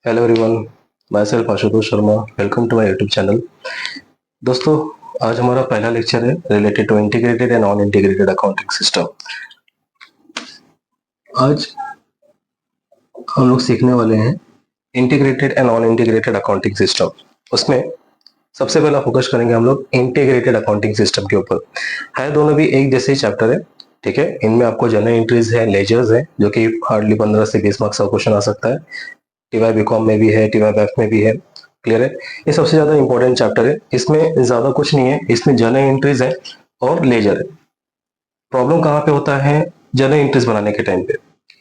Hello everyone, myself Ashutosh Sharma. Welcome to my YouTube channel. दोस्तों, आज हमारा पहला लेक्चर है related to integrated and non integrated accounting system. आज हम लोग सीखने वाले हैं integrated and non integrated accounting system. उसमें सबसे पहला फोकस करेंगे हम लोग इंटीग्रेटेड अकाउंटिंग सिस्टम के ऊपर। है दोनों भी एक जैसे ही चैप्टर है, ठीक है। इनमें आपको जनरल एंट्रीज है, लेजर्स है, जो कि हार्डली 15 से 20 मार्क्स का क्वेश्चन आ सकता है। टीवाई बीकॉम में भी है, टीवाई बैफ में भी है। क्लियर है। ये सबसे ज्यादा इंपॉर्टेंट चैप्टर है। इसमें ज्यादा कुछ नहीं है, इसमें जनरल एंट्रीज है और लेजर है। प्रॉब्लम कहाँ पे होता है? जनरल एंट्रीज बनाने के टाइम पे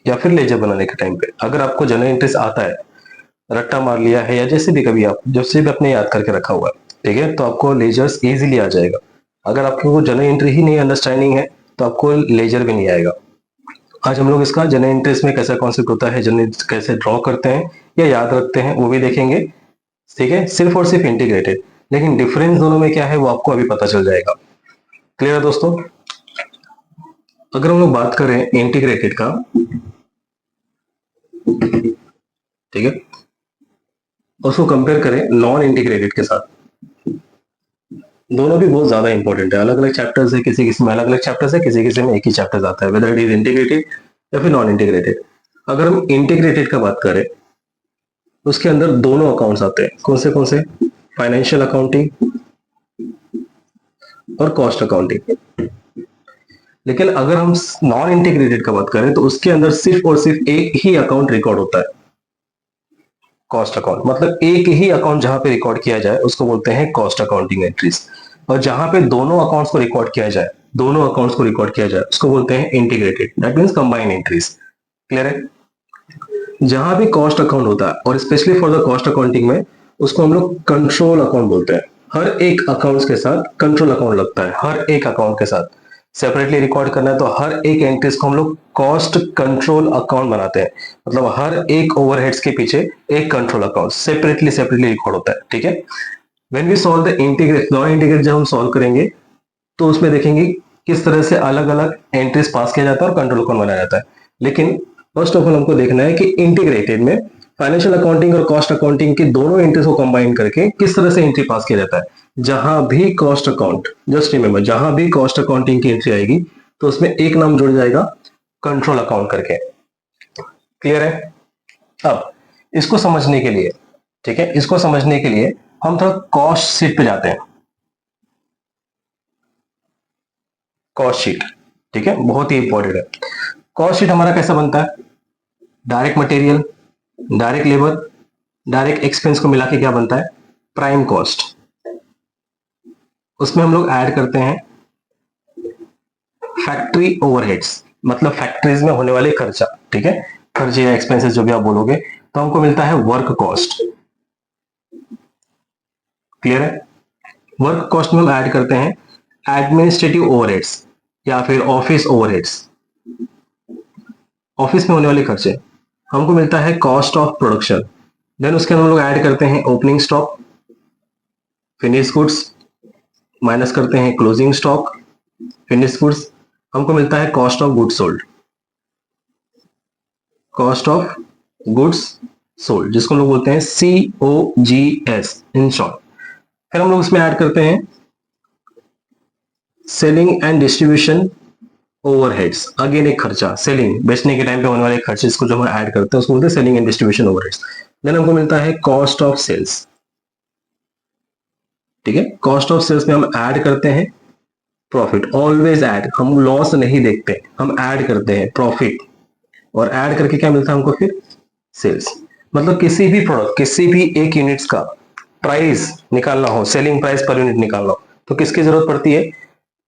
या फिर लेजर बनाने के टाइम पे। अगर आपको जनरल एंट्रीज आता है, रट्टा मार लिया है या जैसे भी कभी आप जैसे भी अपने याद करके रखा हुआ है, ठीक है, तो आपको लेजर्स इजीली आ जाएगा। अगर आपको जनरल एंट्री ही नहीं अंडरस्टैंडिंग है तो आपको लेजर भी नहीं आएगा। आज हम लोग इसका जनरल एंट्रीज में कैसा कॉन्सेप्ट होता है, जनरल कैसे ड्रॉ करते हैं या याद रखते हैं, वो भी देखेंगे। ठीक है, सिर्फ और सिर्फ इंटीग्रेटेड, लेकिन डिफरेंस दोनों में क्या है वो आपको अभी पता चल जाएगा। क्लियर है दोस्तों? अगर हम लोग बात करें इंटीग्रेटेड का, ठीक है, उसको कंपेयर करें नॉन इंटीग्रेटेड के साथ, दोनों भी बहुत ज्यादा इंपॉर्टेंट है। अलग अलग चैप्टर्स है, किसी किसी में अलग अलग चैप्टर्स है, किसी किसी में एक ही चैप्टर आता है, वेदर इट इज इंटीग्रेटेड या फिर नॉन इंटीग्रेटेड। अगर हम इंटीग्रेटेड का बात करें, उसके अंदर दोनों अकाउंट्स आते हैं। कौन से? फाइनेंशियल अकाउंटिंग और कॉस्ट अकाउंटिंग। लेकिन अगर हम नॉन इंटीग्रेटेड का बात करें तो उसके अंदर सिर्फ और सिर्फ एक ही अकाउंट रिकॉर्ड होता है, कॉस्ट अकाउंट। मतलब एक ही अकाउंट जहां पे रिकॉर्ड किया जाए उसको बोलते हैं कॉस्ट अकाउंटिंग एंट्रीज। और जहां पे दोनों अकाउंट्स को रिकॉर्ड किया जाए, उसको बोलते हैं integrated, that means combined entries. Clear है? जहां भी कॉस्ट अकाउंट होता है और specially for the cost accounting में, उसको हम लोग कंट्रोल अकाउंट बोलते हैं। हर एक अकाउंट के साथ कंट्रोल अकाउंट लगता है। हर एक अकाउंट के साथ सेपरेटली रिकॉर्ड करना है तो हर एक एंट्रीज को हम लोग कॉस्ट कंट्रोल अकाउंट बनाते हैं। मतलब हर एक ओवरहेड्स के पीछे एक कंट्रोल अकाउंट सेपरेटली रिकॉर्ड होता है, ठीक है। When we solve the integrate non integrate, जब हम सॉल्व करेंगे तो उसमें देखेंगे किस तरह से अलग अलग एंट्रीज पास किया जाता है और कंट्रोल अकाउंट बनाया जाता है। लेकिन फर्स्ट ऑफ ऑल हमको देखना है कि इंटीग्रेटेड में फाइनेंशियल अकाउंटिंग और कॉस्ट अकाउंटिंग की दोनों एंट्रीज को कंबाइन करके किस तरह से एंट्री पास किया जाता है। जहां भी कॉस्ट अकाउंट, जस्ट रिमेंबर, जहां भी कॉस्ट अकाउंटिंग की एंट्री आएगी तो उसमें एक नाम जुड़ जाएगा कंट्रोल अकाउंट करके। क्लियर है? अब इसको समझने के लिए, ठीक है, इसको समझने के लिए हम थोड़ा कॉस्ट शीट पे जाते हैं। कॉस्ट शीट, ठीक है, बहुत ही इंपॉर्टेंट है। कॉस्ट शीट हमारा कैसा बनता है? Direct material, direct labour, direct expense को मिला के क्या बनता है? Prime cost. उसमें हम लोग ऐड करते हैं फैक्ट्री ओवरहेड्स, मतलब फैक्ट्रीज में होने वाले खर्चा, ठीक है, खर्चे या एक्सपेंसेस जो भी आप बोलोगे, तो हमको मिलता है वर्क कॉस्ट। क्लियर है? वर्क कॉस्ट में हम ऐड करते हैं एडमिनिस्ट्रेटिव ओवरहेड्स या फिर ऑफिस ओवरहेड्स, ऑफिस में होने वाले खर्चे, हमको मिलता है कॉस्ट ऑफ प्रोडक्शन। देन उसके अंदर हम लोग ऐड करते हैं opening stock, finish goods, minus करते हैं क्लोजिंग स्टॉक, फिनिश गुड्स, हमको मिलता है cost of goods sold, cost of goods sold, जिसको हम लोग बोलते हैं COGS इन शॉर्ट। फिर हम लोग उसमें ऐड करते हैं selling and distribution overheads, again एक खर्चा, सेलिंग, बेचने के टाइम पे होने वाले खर्चे, इसको जो हम ऐड करते हैं उसको बोलते हैं selling and distribution overheads. Then हमको मिलता है कॉस्ट ऑफ सेल्स, ठीक है। कॉस्ट ऑफ सेल्स में हम ऐड करते हैं प्रॉफिट, ऑलवेज ऐड, हम लॉस नहीं देखते, हम ऐड करते हैं प्रॉफिट, और ऐड करके क्या मिलता है हमको? फिर सेल्स। मतलब किसी भी प्रोडक्ट, किसी भी एक यूनिट्स का प्राइस निकालना हो, सेलिंग प्राइस पर यूनिट निकालना हो, तो किसकी जरूरत पड़ती है?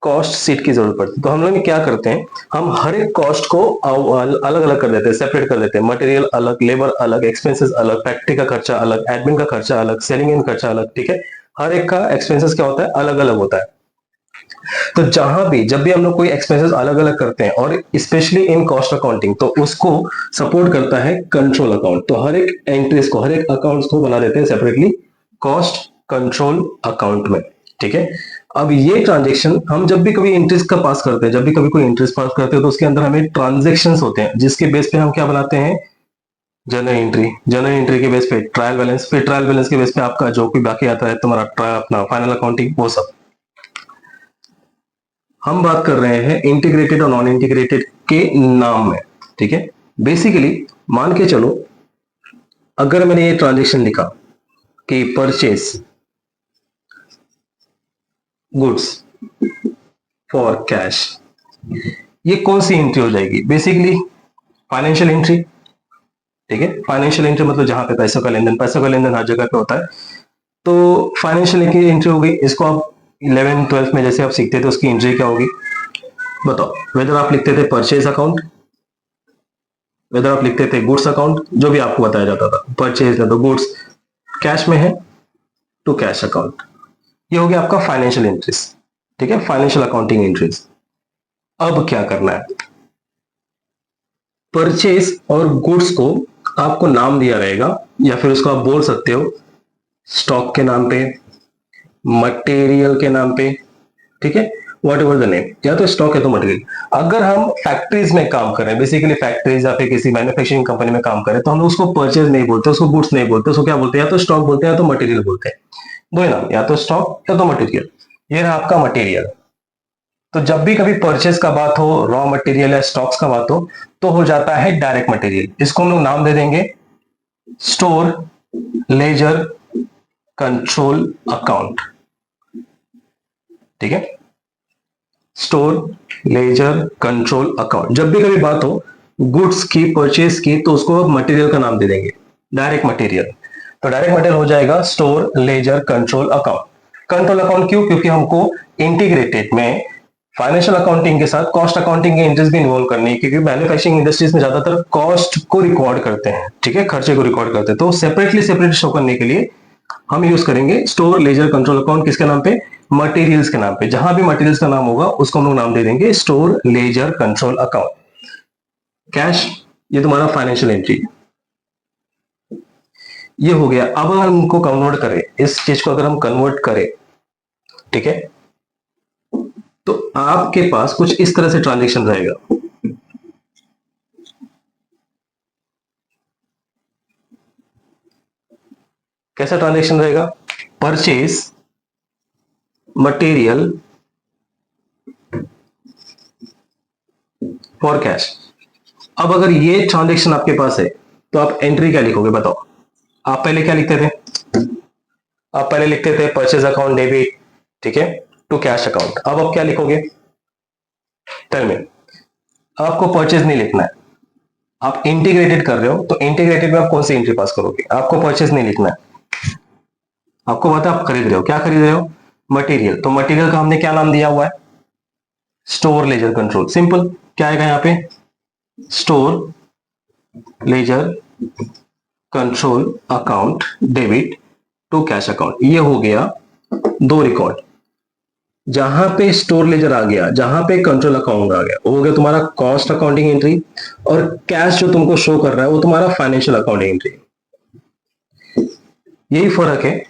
कॉस्ट शीट की जरूरत पड़ती है। तो हम लोग क्या करते हैं, हम हर एक कॉस्ट को अलग अलग कर देते हैं, सेपरेट कर देते हैं। मटेरियल अलग, लेबर अलग, एक्सपेंसेस अलग, फैक्ट्री का खर्चा अलग, एडमिन का खर्चा अलग, सेलिंग एंड खर्चा अलग, ठीक है। हर एक का एक्सपेंसेस क्या होता है? अलग अलग होता है। तो जहां भी, जब भी हम लोग कोई एक्सपेंसेस अलग अलग करते हैं, और स्पेशली इन कॉस्ट अकाउंटिंग, तो उसको सपोर्ट करता है कंट्रोल अकाउंट। तो हर एक एंट्रीज को, हर एक अकाउंट्स को बना देते हैं सेपरेटली कॉस्ट कंट्रोल अकाउंट में, ठीक है। अब ये ट्रांजेक्शन हम जब भी कभी एंट्रीज का पास करते हैं, जब भी कभी कोई एंट्रीज पास करते हैं, तो उसके अंदर हमें ट्रांजेक्शंस होते हैं, जिसके बेस पे हम क्या बनाते हैं? जनरल एंट्री के बेस पे ट्रायल बैलेंस, फिर ट्रायल बैलेंस के बेस पे आपका जो भी बाकी आता है तुम्हारा अपना फाइनल अकाउंटिंग, वो सब। हम बात कर रहे हैं इंटीग्रेटेड और नॉन इंटीग्रेटेड के नाम में, ठीक है। बेसिकली मान के चलो, अगर मैंने ये ट्रांजेक्शन लिखा कि परचेस गुड्स फॉर कैश, ये कौन सी एंट्री हो जाएगी? बेसिकली फाइनेंशियल एंट्री, ठीक है। फाइनेंशियल एंट्री मतलब जहां पे पैसों का लेन देन, पैसों का लेन देन हर जगह पे होता है, तो फाइनेंशियल की एंट्री हो गई। इसको आप 11th-12th में जैसे आप सीखते थे, उसकी एंट्री क्या होगी बताओ? वेदर आप लिखते थे परचेज अकाउंट, वेदर आप लिखते थे गुड्स अकाउंट, जो भी आपको बताया जाता था, परचेज है तो गुड्स, कैश में है टू कैश अकाउंट, ये हो गया आपका फाइनेंशियल एंट्रीज, ठीक है, फाइनेंशियल अकाउंटिंग एंट्रीज। अब क्या करना है, परचेज और गुड्स को आपको नाम दिया रहेगा, या फिर उसको आप बोल सकते हो स्टॉक के नाम पे, मटेरियल के नाम पे, ठीक है, वॉट एवर द नेम, या तो स्टॉक है तो मटेरियल। अगर हम फैक्ट्रीज में काम करें, बेसिकली फैक्ट्रीज या फिर किसी मैन्युफैक्चरिंग कंपनी में काम करें, तो हम उसको परचेज नहीं बोलते, उसको गुड्स नहीं बोलते, उसको क्या बोलते हैं? या तो स्टॉक बोलते हैं या तो मटेरियल बोलते हैं, दो ही नाम, या तो स्टॉक या तो मटेरियल। ये रहा आपका मटेरियल। तो जब भी कभी परचेज का बात हो, रॉ मटेरियल या स्टॉक्स का बात हो, तो हो जाता है डायरेक्ट मटेरियल। इसको हम लोग नाम दे देंगे स्टोर लेजर कंट्रोल अकाउंट, ठीक है, स्टोर लेजर कंट्रोल अकाउंट। जब भी कभी बात हो गुड्स की, परचेज की, तो उसको मटेरियल का नाम दे देंगे, डायरेक्ट मटेरियल। तो डायरेक्ट मटेरियल हो जाएगा store ledger control account. Control account क्यों? क्योंकि हमको इंटीग्रेटेड में फाइनेंशियल अकाउंटिंग के साथ कॉस्ट अकाउंटिंग के एंट्रीज भी इन्वॉल्व करनी है, क्योंकि मैन्युफैक्चरिंग इंडस्ट्रीज में ज्यादातर कॉस्ट को रिकॉर्ड करते हैं, ठीक है, खर्चे को रिकॉर्ड करते हैं। तो सेपरेट शो करने के लिए हम यूज करेंगे स्टोर लेजर कंट्रोल अकाउंट, किसके नाम पे? मटेरियल्स के नाम पे। जहां भी मटेरियल्स का नाम होगा उसको हम लोग नाम दे देंगे store ledger control account. Cash, ये तुम्हारा फाइनेंशियल एंट्री, ये हो गया। अब हम इनको कन्वर्ट करें, इस चीज को अगर हम कन्वर्ट करें, ठीक है, तो आपके पास कुछ इस तरह से ट्रांजेक्शन रहेगा। कैसा ट्रांजेक्शन रहेगा? Purchase material for cash. अब अगर ये ट्रांजेक्शन आपके पास है, तो आप एंट्री क्या लिखोगे बताओ? आप पहले क्या लिखते थे? आप पहले लिखते थे परचेज अकाउंट डेबिट, ठीक है, टू कैश अकाउंट। अब आप क्या लिखोगे? Tell me. आपको परचेज नहीं लिखना है, आप इंटीग्रेटेड कर रहे हो, तो इंटीग्रेटेड में आप कौन सी एंट्री पास करोगे? आपको परचेज नहीं लिखना है, आपको पता है आप खरीद रहे हो, क्या खरीद रहे हो? मटेरियल। तो मटेरियल का हमने क्या नाम दिया हुआ है? Store ledger control. सिंपल, क्या आएगा यहाँ पे? Store ledger control account debit to cash account. ये हो गया दो रिकॉर्ड। जहां पे स्टोर लेजर आ गया, जहां पे कंट्रोल अकाउंट आ गया, वो हो गया तुम्हारा कॉस्ट अकाउंटिंग एंट्री, और कैश जो तुमको शो कर रहा है वो तुम्हारा फाइनेंशियल अकाउंटिंग एंट्री। यही फर्क है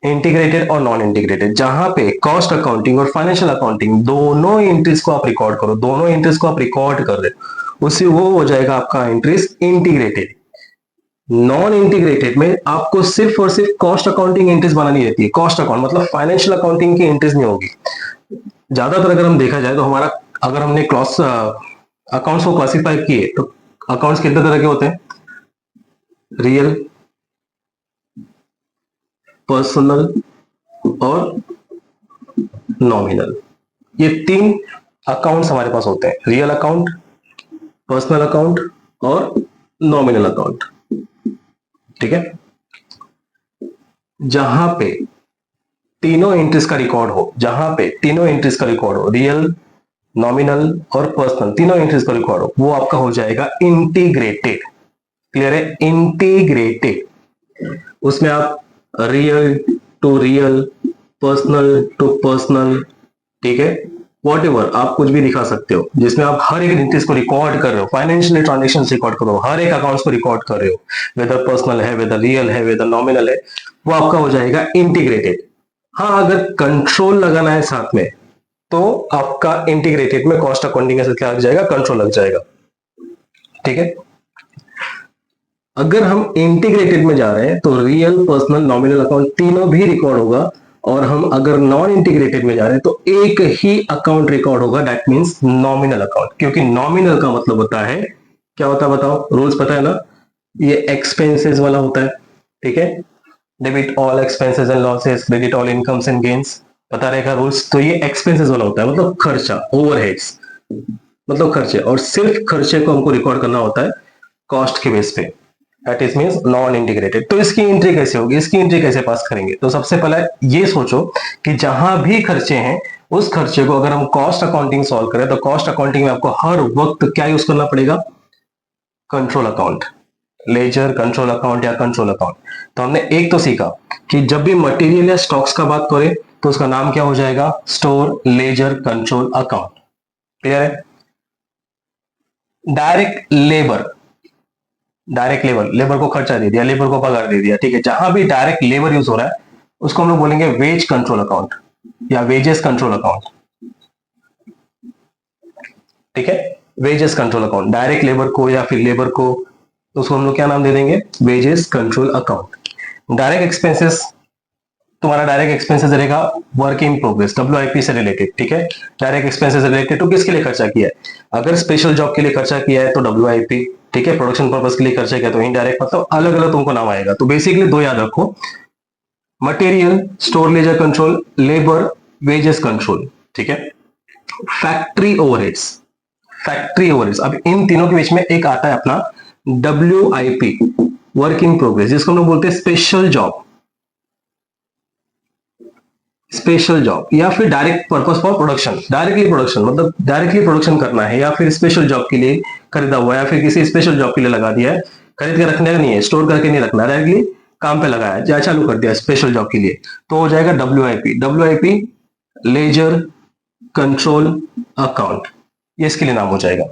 इंटीग्रेटेड और नॉन इंटीग्रेटेड। जहां पे कॉस्ट अकाउंटिंग और फाइनेंशियल अकाउंटिंग दोनों एंट्रीज को आप रिकॉर्ड करो, दोनों एंट्रीज को आप रिकॉर्ड कर रहे हो, उससे वो हो जाएगा आपका एंट्रीज इंटीग्रेटेड। नॉन इंटीग्रेटेड में आपको सिर्फ और सिर्फ कॉस्ट अकाउंटिंग एंट्रीज बनानी रहती है। कॉस्ट अकाउंट मतलब फाइनेंशियल अकाउंटिंग की एंट्रीज नहीं होगी। ज्यादातर अगर हम देखा जाए तो हमारा, अगर हमने क्लॉस अकाउंट्स को क्लासिफाई किए, तो अकाउंट्स कितने तरह के होते हैं? रियल, पर्सनल और नॉमिनल। ये तीन अकाउंट्स हमारे पास होते हैं, रियल अकाउंट, पर्सनल अकाउंट और नॉमिनल अकाउंट, ठीक है। जहां पे तीनों एंट्रीज का रिकॉर्ड हो, जहां पे तीनों एंट्रीज का रिकॉर्ड हो, रियल, नॉमिनल और पर्सनल, तीनों एंट्रीज का रिकॉर्ड हो, वो आपका हो जाएगा इंटीग्रेटेड। क्लियर है? इंटीग्रेटेड। उसमें आप real to real, personal to personal, ठीक है, वॉट एवर आप कुछ भी दिखा सकते हो, जिसमें आप हर एक एंट्रीज को रिकॉर्ड कर रहे हो, फाइनेंशियल ट्रांजेक्शन रिकॉर्ड कर रहे हो, हर एक अकाउंट्स को रिकॉर्ड कर रहे हो, वेदर पर्सनल है, वेदर रियल है, वेदर नॉमिनल है, वो आपका हो जाएगा इंटीग्रेटेड। हाँ, अगर कंट्रोल लगाना है साथ में, तो आपका इंटीग्रेटेड में कॉस्ट अकाउंटिंग के साथ क्या लग जाएगा? कंट्रोल लग जाएगा, ठीक है। अगर हम इंटीग्रेटेड में जा रहे हैं तो रियल, पर्सनल, नॉमिनल अकाउंट तीनों भी रिकॉर्ड होगा, और हम अगर नॉन इंटीग्रेटेड में जा रहे हैं तो एक ही अकाउंट रिकॉर्ड होगा, दैट मींस नॉमिनल अकाउंट। क्योंकि नॉमिनल का मतलब होता है, क्या होता है बताओ, रूल्स पता है ना, ये एक्सपेंसेस वाला होता है, ठीक है, debit all expenses and losses, credit all incomes and gains, पता रहेगा रूल्स। तो ये एक्सपेंसेस वाला होता है, मतलब खर्चा, ओवरहेड्स मतलब खर्चे, और सिर्फ खर्चे को हमको रिकॉर्ड करना होता है कॉस्ट के बेस पे, that is means non integrated. तो इसकी एंट्री कैसे होगी, इसकी एंट्री कैसे पास करेंगे? तो सबसे पहले ये सोचो कि जहां भी खर्चे हैं उस खर्चे को अगर हम कॉस्ट अकाउंटिंग सॉल्व करें तो कॉस्ट अकाउंटिंग में आपको हर वक्त क्या यूज करना पड़ेगा, control account, laser control account या कंट्रोल अकाउंट। तो हमने एक तो सीखा कि जब भी मटेरियल या स्टॉक्स का बात करें तो उसका नाम क्या हो जाएगा, store ledger control account. Clear है? Direct labour, direct labour, labour को खर्चा दे दिया, लेबर को पगार दे दिया, ठीक है, जहां भी डायरेक्ट लेबर यूज हो रहा है उसको हम लोग बोलेंगे वेज कंट्रोल अकाउंट या वेजेस कंट्रोल अकाउंट, ठीक है, wages control account. Direct labour को या फिर लेबर को, तो उसको हम लोग क्या नाम दे देंगे, wages control account. Direct expenses, तुम्हारा डायरेक्ट एक्सपेंसेस रहेगा वर्क इन प्रोग्रेस, डब्ल्यूआईपी से रिलेटेड, ठीक है। डायरेक्ट एक्सपेंसेस रिलेटेड टू किसके लिए खर्चा किया है, अगर स्पेशल जॉब के लिए खर्चा किया है तो डब्ल्यूआईपी, ठीक है, प्रोडक्शन पर्पस के लिए खर्चा किया तो इनडायरेक्ट, मतलब अलग अलग तुमको नाम आएगा। तो बेसिकली दो याद रखो, material store ledger control, labour wages control, ठीक है। फैक्ट्री ओवरहेड्स, फैक्ट्री ओवरहेड्स, अब इन तीनों के बीच में एक आता है अपना डब्ल्यूआईपी, वर्क इन प्रोग्रेस, जिसको हम लोग बोलते हैं स्पेशल जॉब, स्पेशल जॉब, या फिर direct purpose for production, directly production मतलब डायरेक्टली प्रोडक्शन करना है, या फिर स्पेशल जॉब के लिए खरीदा हुआ है, या फिर किसी स्पेशल जॉब के लिए लगा दिया है, खरीद के रखने का नहीं है, स्टोर करके नहीं रखना, डायरेक्टली काम पे लगाया या चालू कर दिया स्पेशल जॉब के लिए, तो हो जाएगा WIP, WIP ledger control account, ये इसके लिए नाम हो जाएगा।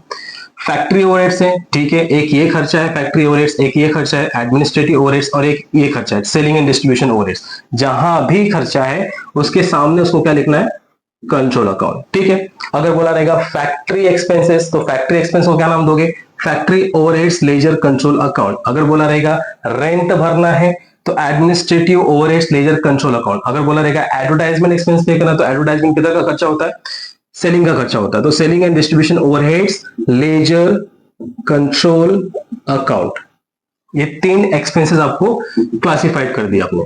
फैक्ट्री ओवरहेड्स है, ठीक है, एक ये खर्चा है फैक्ट्री ओवरहेड्स, एक ये खर्चा है एडमिनिस्ट्रेटिव ओवरहेड्स, और एक ये खर्चा है सेलिंग एंड डिस्ट्रीब्यूशन ओवरहेड्स। जहां भी खर्चा है उसके सामने उसको क्या लिखना है, कंट्रोल अकाउंट, ठीक है। अगर बोला रहेगा फैक्ट्री एक्सपेंसेस तो फैक्ट्री एक्सपेंस को क्या नाम दोगे, factory overheads ledger control account. अगर बोला रहेगा रेंट भरना है तो administrative overheads ledger control account. अगर बोला रहेगा एडवर्टाइजमेंट एक्सपेंस पे करना तो एडवर्टाइजमेंट किधर का खर्चा होता है, सेलिंग का खर्चा होता है, तो selling and distribution overheads ledger control account. ये तीन एक्सपेंसेस आपको क्लासिफाइड कर दिया आपने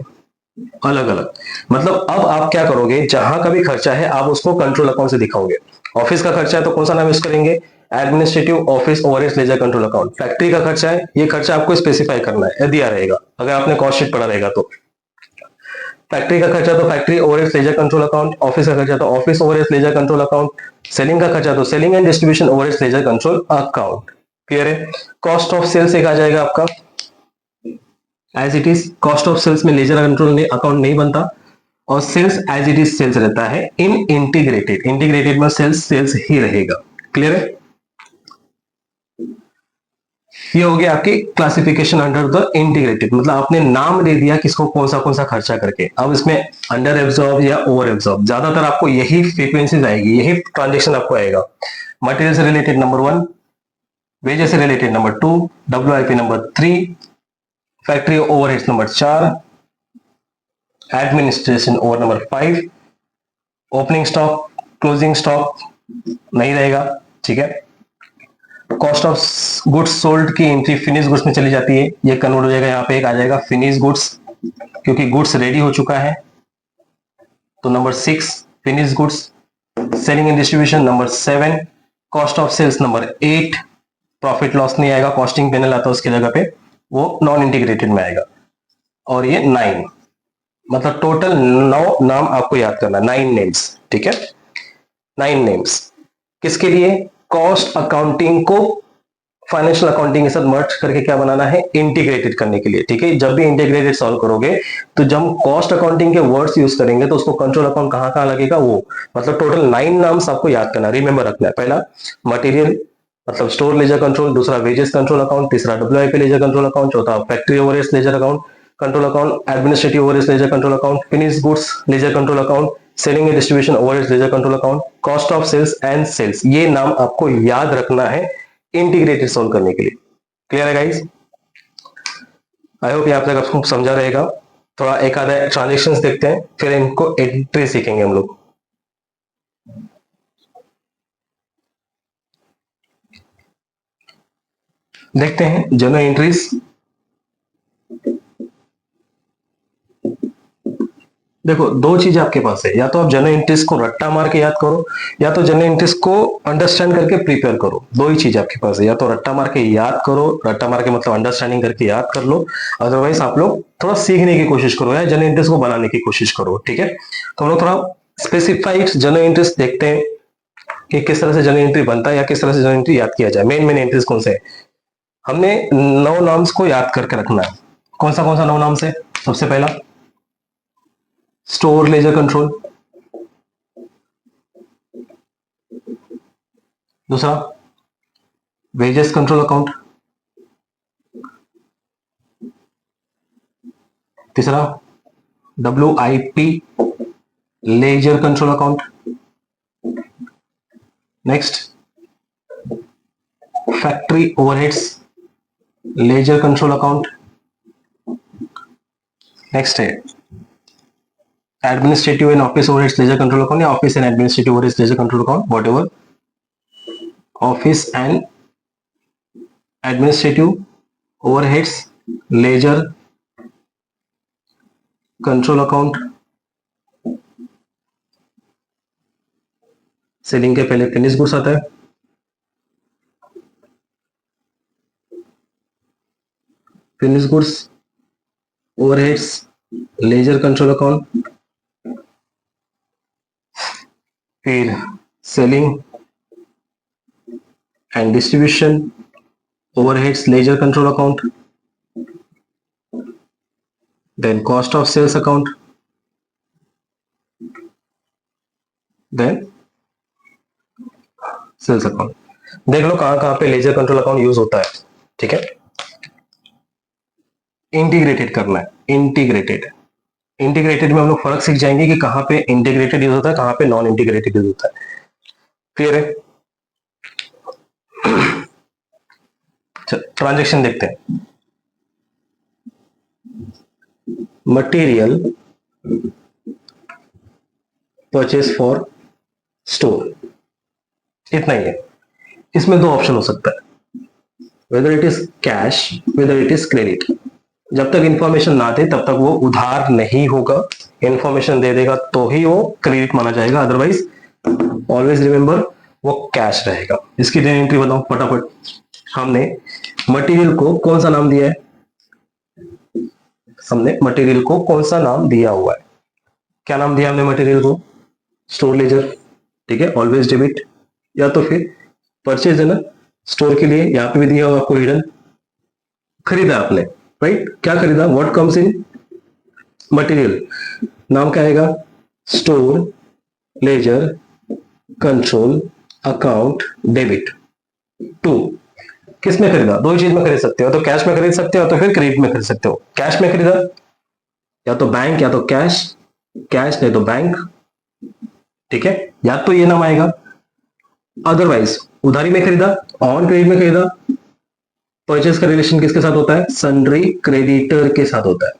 अलग अलग। मतलब अब आप क्या करोगे, जहां का भी खर्चा है आप उसको कंट्रोल अकाउंट से दिखाओगे। ऑफिस का खर्चा है तो कौन सा नाम यूज करेंगे, administrative office overheads ledger control account. Factory का खर्चा है, ये खर्चा आपको स्पेसिफाई करना है, दिया रहेगा अगर आपने कॉस्ट शीट पढ़ा रहेगा तो। फैक्ट्री का खर्चा तो factory overheads ledger control account, office का खर्चा तो office overheads ledger control account, selling का खर्चा तो selling and distribution overheads ledger control account. Clear है? कॉस्ट ऑफ सेल्स एक आ जाएगा आपका as it is, cost of sales में लेजर कंट्रोल अकाउंट नहीं बनता, और sales as it is sales रहता है इन इंटीग्रेटेड, इंटीग्रेटेड में सेल्स सेल्स ही रहेगा। क्लियर है? ये हो गया आपकी क्लासिफिकेशन अंडर द इंटीग्रेटेड, मतलब आपने नाम दे दिया किसको कौन सा खर्चा करके। अब इसमें अंडर एब्जॉर्ब या ओवर एब्जॉर्ब, ज्यादातर आपको यही फ्रीक्वेंसीज आएगी, यही ट्रांजेक्शन आपको आएगा। मटेरियल से रिलेटेड नंबर 1, वेजेस से related number 2, WIP number 3, factory overheads number 4, administration over number 5, opening stock closing stock नहीं रहेगा, ठीक है। कॉस्ट ऑफ गुड्स सोल्ड की एंट्री फिनिश गुड्स में चली जाती है, ये कन्वर्ट हो जाएगा, यहाँ पे एक आ जाएगा फिनिश गुड्स, क्योंकि गुड्स रेडी हो चुका है, तो number 6 finish goods. Selling and distribution number 7, cost of sales number 8, profit loss नहीं आएगा, कॉस्टिंग पैनल आता है उसकी जगह पे, वो नॉन इंटीग्रेटेड में आएगा। और ये 9, मतलब टोटल 9 नाम आपको याद करना, 9 नेम्स, ठीक है, 9 नेम्स किसके लिए, कॉस्ट अकाउंटिंग को फाइनेंशियल अकाउंटिंग के साथ मर्ज करके क्या बनाना है, इंटीग्रेटेड करने के लिए, ठीक है। जब भी इंटीग्रेटेड सॉल्व करोगे तो जब कॉस्ट अकाउंटिंग के वर्ड्स यूज करेंगे तो उसको कंट्रोल अकाउंट कहां कहां लगेगा, वो मतलब टोटल 9 नाम्स आपको याद करना, रिमेंबर रखना है। पहला मटेरियल मतलब स्टोर लेजर कंट्रोल, दूसरा वेजेस कंट्रोल अकाउंट, तीसरा डब्ल्यूआईपी लेजर कंट्रोल अकाउंट, चौथा factory overheads ledger account control account, administrative overheads ledger control account, finish goods ledger control account, selling and distribution overheads ledger control account, cost of sales and sales. ये नाम आपको याद रखना है integrated solve करने के लिए। क्लियर है गाइस? आई होप ये आप तक आपको समझा रहेगा। थोड़ा एक आधा ट्रांजेक्शन देखते हैं, फिर इनको एंट्री सीखेंगे हम लोग। देखते हैं जर्नल एंट्रीज। देखो दो चीज आपके पास है, या तो आप जनरल इंटरेस्ट को रट्टा मार के याद करो, या तो जनरल इंटरेस्ट को अंडरस्टैंड करके प्रिपेयर करो। दो ही चीज आपके पास है, या तो रट्टा मार के याद करो, रट्टा मार के मतलब अंडरस्टैंडिंग करके याद कर लो, अदरवाइज आप लोग थोड़ा सीखने की कोशिश करो या जनरल इंटरेस्ट को बनाने की कोशिश करो। ठीक है, तो हम लोग थोड़ा स्पेसिफाइड जनरल इंटरेस्ट देखते हैं कि किस तरह से जनरल एंट्री बनता है या किस तरह से जनरल एंट्री याद किया जाए। मेन मेन एंट्रीज कौन से है, हमने 9 नाम्स को याद करके रखना है। कौन सा 9 नाम्स है? सबसे पहला स्टोर लेजर कंट्रोल, दूसरा वेजेस कंट्रोल अकाउंट, तीसरा WIP ledger control account, next factory overheads ledger control account, next है administrative and office overheads ledger control account या office and administrative overheads ledger control account, whatever, office and administrative overheads ledger control account. Selling के पहले finish goods आता है, finish goods overheads ledger control account, फिर selling and distribution overheads ledger control account, then cost of sales account, then sales account. देख लो कहां कहां पे लेजर कंट्रोल अकाउंट यूज होता है। ठीक है, इंटीग्रेटेड करना है, इंटीग्रेटेड। इंटीग्रेटेड में हम लोग फर्क सीख जाएंगे कि कहां पे इंटीग्रेटेड यूज होता है, कहां पे नॉन इंटीग्रेटेड यूज होता है। क्लियर है? ट्रांजेक्शन देखते हैं। मटेरियल परचेज फॉर स्टोर, इतना ही है। इसमें दो ऑप्शन हो सकता है, whether it is cash, whether it is credit. जब तक इंफॉर्मेशन ना दे तब तक वो उधार नहीं होगा, इंफॉर्मेशन दे देगा तो ही वो क्रेडिट माना जाएगा, अदरवाइज ऑलवेज रिमेंबर वो कैश रहेगा। इसकी एंट्री बताओ फटाफट। हमने मटेरियल को कौन सा नाम दिया है? हमने मटेरियल को कौन सा नाम दिया हुआ है? क्या नाम दिया हमने मटेरियल को? Store laser. ठीक है, ऑलवेज डेबिट। या तो फिर परचेज है ना स्टोर के लिए, यहां पे भी दिया हुआ आपको हिडन। खरीदा आपने, राइट? क्या खरीदा? व्हाट कम्स इन मटेरियल, नाम क्या आएगा? Store ledger control account debit 2। किस में खरीदा? दो ही चीज में खरीद सकते हो, तो कैश में खरीद सकते हो तो फिर क्रेडिट में खरीद सकते हो। कैश में खरीदा, या तो बैंक या तो कैश, कैश नहीं तो बैंक। ठीक है, या तो ये नाम आएगा, अदरवाइज उधारी में खरीदा, ऑन क्रेडिट में खरीदा। परचेज का रिलेशन किसके साथ होता है? सन्ड्री क्रेडिटर के साथ होता है।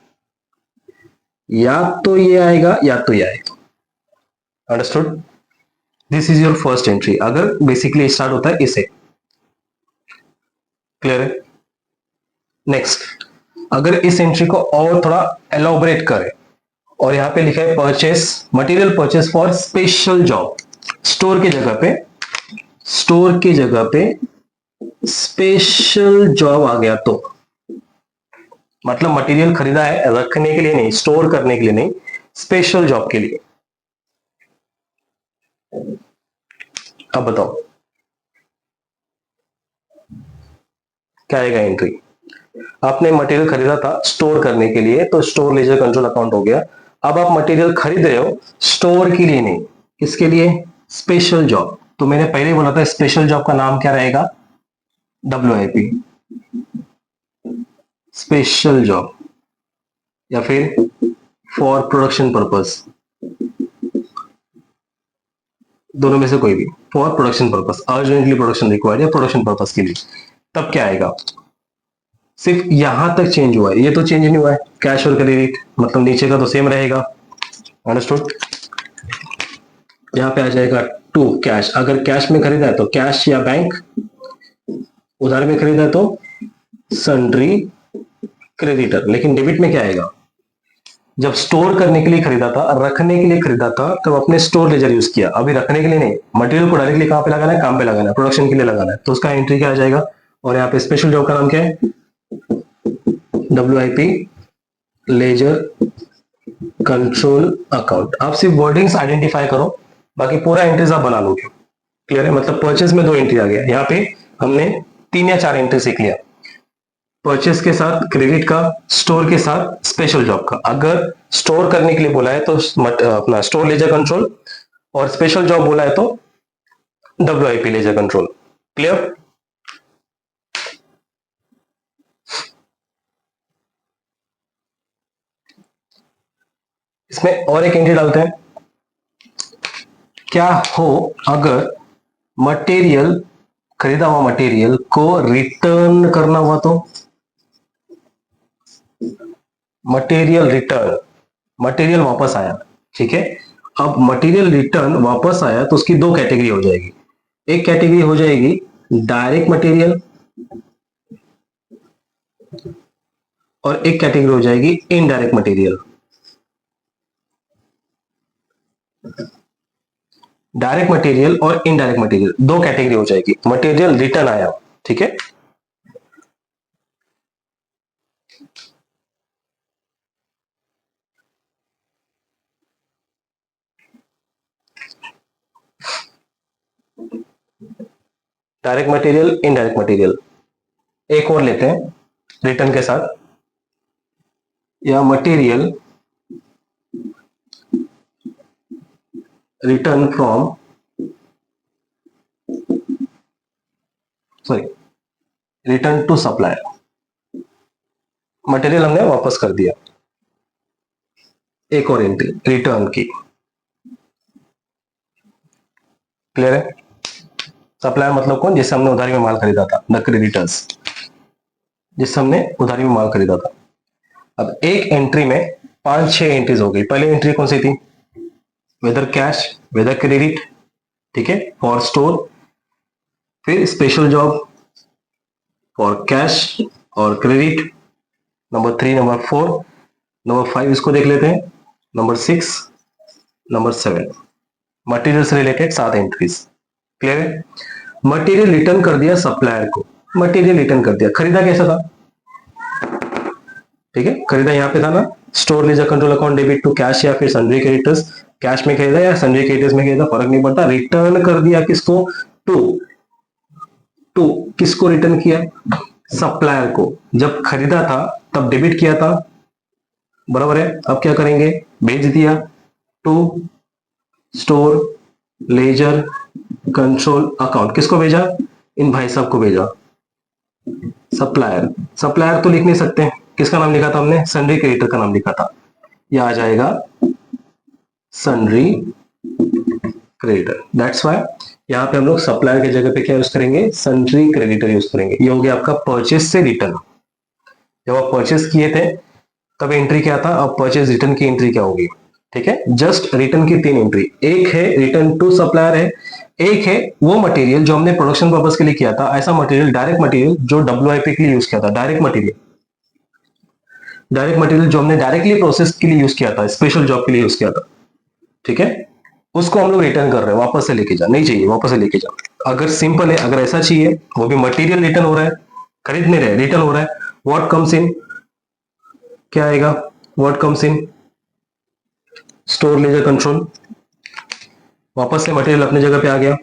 या तो ये आएगा या तो ये आएगा। Understood? This is your first entry, अगर बेसिकली स्टार्ट होता है इसे। क्लियर है? नेक्स्ट, अगर इस एंट्री को और थोड़ा एलोबरेट करें और यहां पे लिखा है purchase, material purchase for special job, store की जगह पे, स्टोर की जगह पे स्पेशल जॉब आ गया तो मतलब मटेरियल खरीदा है रखने के लिए नहीं, स्टोर करने के लिए नहीं, स्पेशल जॉब के लिए। अब बताओ क्या आएगा एंट्री? आपने मटेरियल खरीदा था स्टोर करने के लिए, तो स्टोर लेजर कंट्रोल अकाउंट हो गया। अब आप मटेरियल खरीद रहे हो स्टोर के लिए नहीं, किसके लिए? Special job. तो मैंने पहले ही बोला था स्पेशल जॉब का नाम क्या रहेगा? WIP, स्पेशल जॉब, या फिर फॉर प्रोडक्शन पर्पस, दोनों में से कोई भी। For production purpose, urgently production required या प्रोडक्शन पर्पस के लिए। तब क्या आएगा? सिर्फ यहां तक चेंज हुआ है, ये तो चेंज नहीं हुआ है, कैश और क्रेडिट, मतलब नीचे का तो सेम रहेगा। अंडरस्टूड। यहाँ पे आ जाएगा टू कैश, अगर कैश में खरीदा है तो कैश या बैंक, उधार में खरीदा है तो सन्ड्री क्रेडिटर। लेकिन डेबिट में क्या आएगा, जब स्टोर करने के लिए खरीदा था, रखने के लिए खरीदा था, तब अपने स्टोर लेजर यूज किया, अभी रखने के लिए नहीं, मटेरियल को डायरेक्टली कहां पे लगाना है, काम पे लगाना है, प्रोडक्शन के लिए लगाना है, तो उसका एंट्री क्या आ जाएगा। और यहाँ पे स्पेशल जॉब का नाम क्या है, WIP लेजर कंट्रोल अकाउंट। आप सिर्फ वर्डिंग्स आइडेंटिफाई करो, बाकी पूरा एंट्रीज आप बना लोगे। क्लियर है, मतलब परचेज में 2 एंट्री आ गया, यहाँ पे हमने 3 या 4 एंट्री सीख लिया, परचेस के साथ क्रेडिट का, स्टोर के साथ स्पेशल जॉब का। अगर स्टोर करने के लिए बोला है तो अपना स्टोर लेजर कंट्रोल, और स्पेशल जॉब बोला है तो WIP लेजर कंट्रोल। क्लियर। इसमें और एक एंट्री डालते हैं, क्या हो अगर मटेरियल, खरीदा हुआ मटेरियल को रिटर्न करना हुआ तो। मटेरियल रिटर्न, मटेरियल वापस आया, ठीक है। अब मटेरियल रिटर्न वापस आया तो उसकी 2 कैटेगरी हो जाएगी। एक कैटेगरी हो जाएगी डायरेक्ट मटेरियल, और एक कैटेगरी हो जाएगी इनडायरेक्ट मटेरियल। डायरेक्ट मटेरियल और इनडायरेक्ट मटेरियल 2 कैटेगरी हो जाएगी। मटेरियल रिटर्न आया, ठीक है, डायरेक्ट मटेरियल, इनडायरेक्ट मटेरियल। एक और लेते हैं रिटर्न के साथ, या material return from, sorry, return to supplier. Material हमने वापस कर दिया, एक और एंट्री रिटर्न की। क्लियर है। सप्लायर मतलब कौन, जिससे हमने उधारी में माल खरीदा था, द क्रेडिटर्स, जिससे हमने उधारी में माल खरीदा था। अब एक एंट्री में 5-6 एंट्रीज हो गई। पहले एंट्री कौन सी थी, वेदर कैश वेदर क्रेडिट, ठीक है, फॉर स्टोर। फिर स्पेशल जॉब फॉर कैश और क्रेडिट, नंबर 3, नंबर 4, नंबर 5 इसको देख लेते हैं, नंबर 6, नंबर 7, मटेरियल से रिलेटेड 7 एंट्रीज। क्लियर है। मटेरियल रिटर्न कर दिया सप्लायर को, मटेरियल रिटर्न कर दिया, खरीदा कैसा था, ठीक है, खरीदा यहाँ पे था ना, store ledger control account debit to cash या फिर सन्ड्री क्रेडिटर्स। कैश में खरीदा या सन्ड्री क्रेडिटर्स में खरीदा, फर्क नहीं पड़ता। रिटर्न कर दिया किसको, टू किसको रिटर्न किया, सप्लायर को। जब खरीदा था तब डेबिट किया था, बराबर है। अब क्या करेंगे, भेज दिया to store ledger control account. किसको भेजा, इन भाई साहब को भेजा, सप्लायर। सप्लायर तो लिख नहीं सकते, किसका नाम लिखा था हमने, सन्ड्री क्रेडिटर का नाम लिखा था, यह आ जाएगा सन्ड्री क्रेडिटर। दैट्स व्हाई यहाँ पे हम लोग सप्लायर की जगह पे क्या यूज करेंगे, सन्ड्री क्रेडिटर यूज करेंगे। ये हो गया आपका परचेस से रिटर्न। जब आप परचेस किए थे तब एंट्री क्या था, अब परचेस रिटर्न की एंट्री क्या होगी, ठीक है। जस्ट रिटर्न की 3 एंट्री, एक है रिटर्न टू सप्लायर है, एक है वो मटेरियल जो हमने प्रोडक्शन पर्पस के लिए किया था, ऐसा मटेरियल डायरेक्ट मटेरियल जो WIP के लिए यूज किया था, डायरेक्ट मटेरियल जो हमने डायरेक्टली प्रोसेस के लिए यूज किया था, स्पेशल जॉब के लिए यूज किया था, ठीक है, उसको हम लोग रिटर्न कर रहे हैं, वापस से लेके जा, नहीं चाहिए वापस से लेके जा। अगर सिंपल है, अगर ऐसा चाहिए, वो भी मटेरियल रिटर्न हो रहा है, खरीद नहीं रहे, रिटर्न हो रहा है, व्हाट कम्स इन, क्या आएगा, what comes in store ledger control, वापस से मटेरियल अपनी जगह पे आ गया,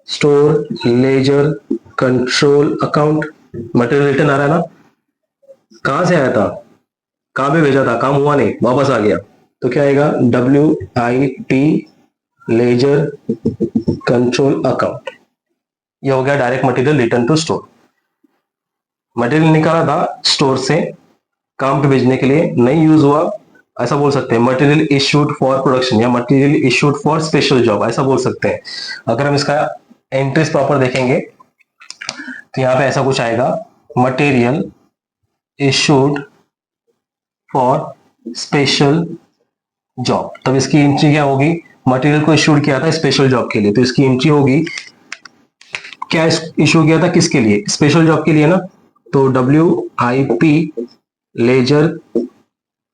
store ledger control account, material return आ रहा है ना, कहां से आया था, कहां पे भेजा था, काम हुआ नहीं, वापस आ गया, तो क्या आएगा, WIP लेजर कंट्रोल अकाउंट। ये हो गया direct material return to store. Material निकाला था स्टोर से, काम पे भेजने के लिए नहीं यूज हुआ, ऐसा बोल सकते हैं मटेरियल इश्यूड फॉर प्रोडक्शन या material issued for special job, ऐसा बोल सकते हैं। अगर हम इसका एंट्रीज प्रॉपर देखेंगे तो यहाँ पे ऐसा कुछ आएगा, material issued for special job, तब इसकी एंट्री क्या होगी, मटेरियल को इशूड किया था स्पेशल जॉब के लिए, तो इसकी एंट्री होगी, क्या इशू किया था किसके लिए, स्पेशल जॉब के लिए ना, तो WIP ledger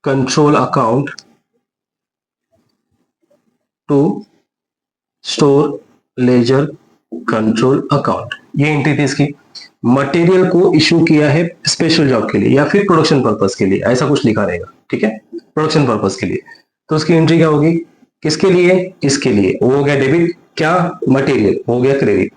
control account to store ledger control account, ये एंट्री थी इसकी। मटेरियल को इशू किया है स्पेशल जॉब के लिए या फिर प्रोडक्शन पर्पस के लिए, ऐसा कुछ लिखा रहेगा, ठीक है, प्रोडक्शन पर्पस के लिए, तो उसकी एंट्री क्या होगी, किसके लिए, इसके लिए, वो हो गया डेबिट, क्या मटेरियल हो गया क्रेडिट,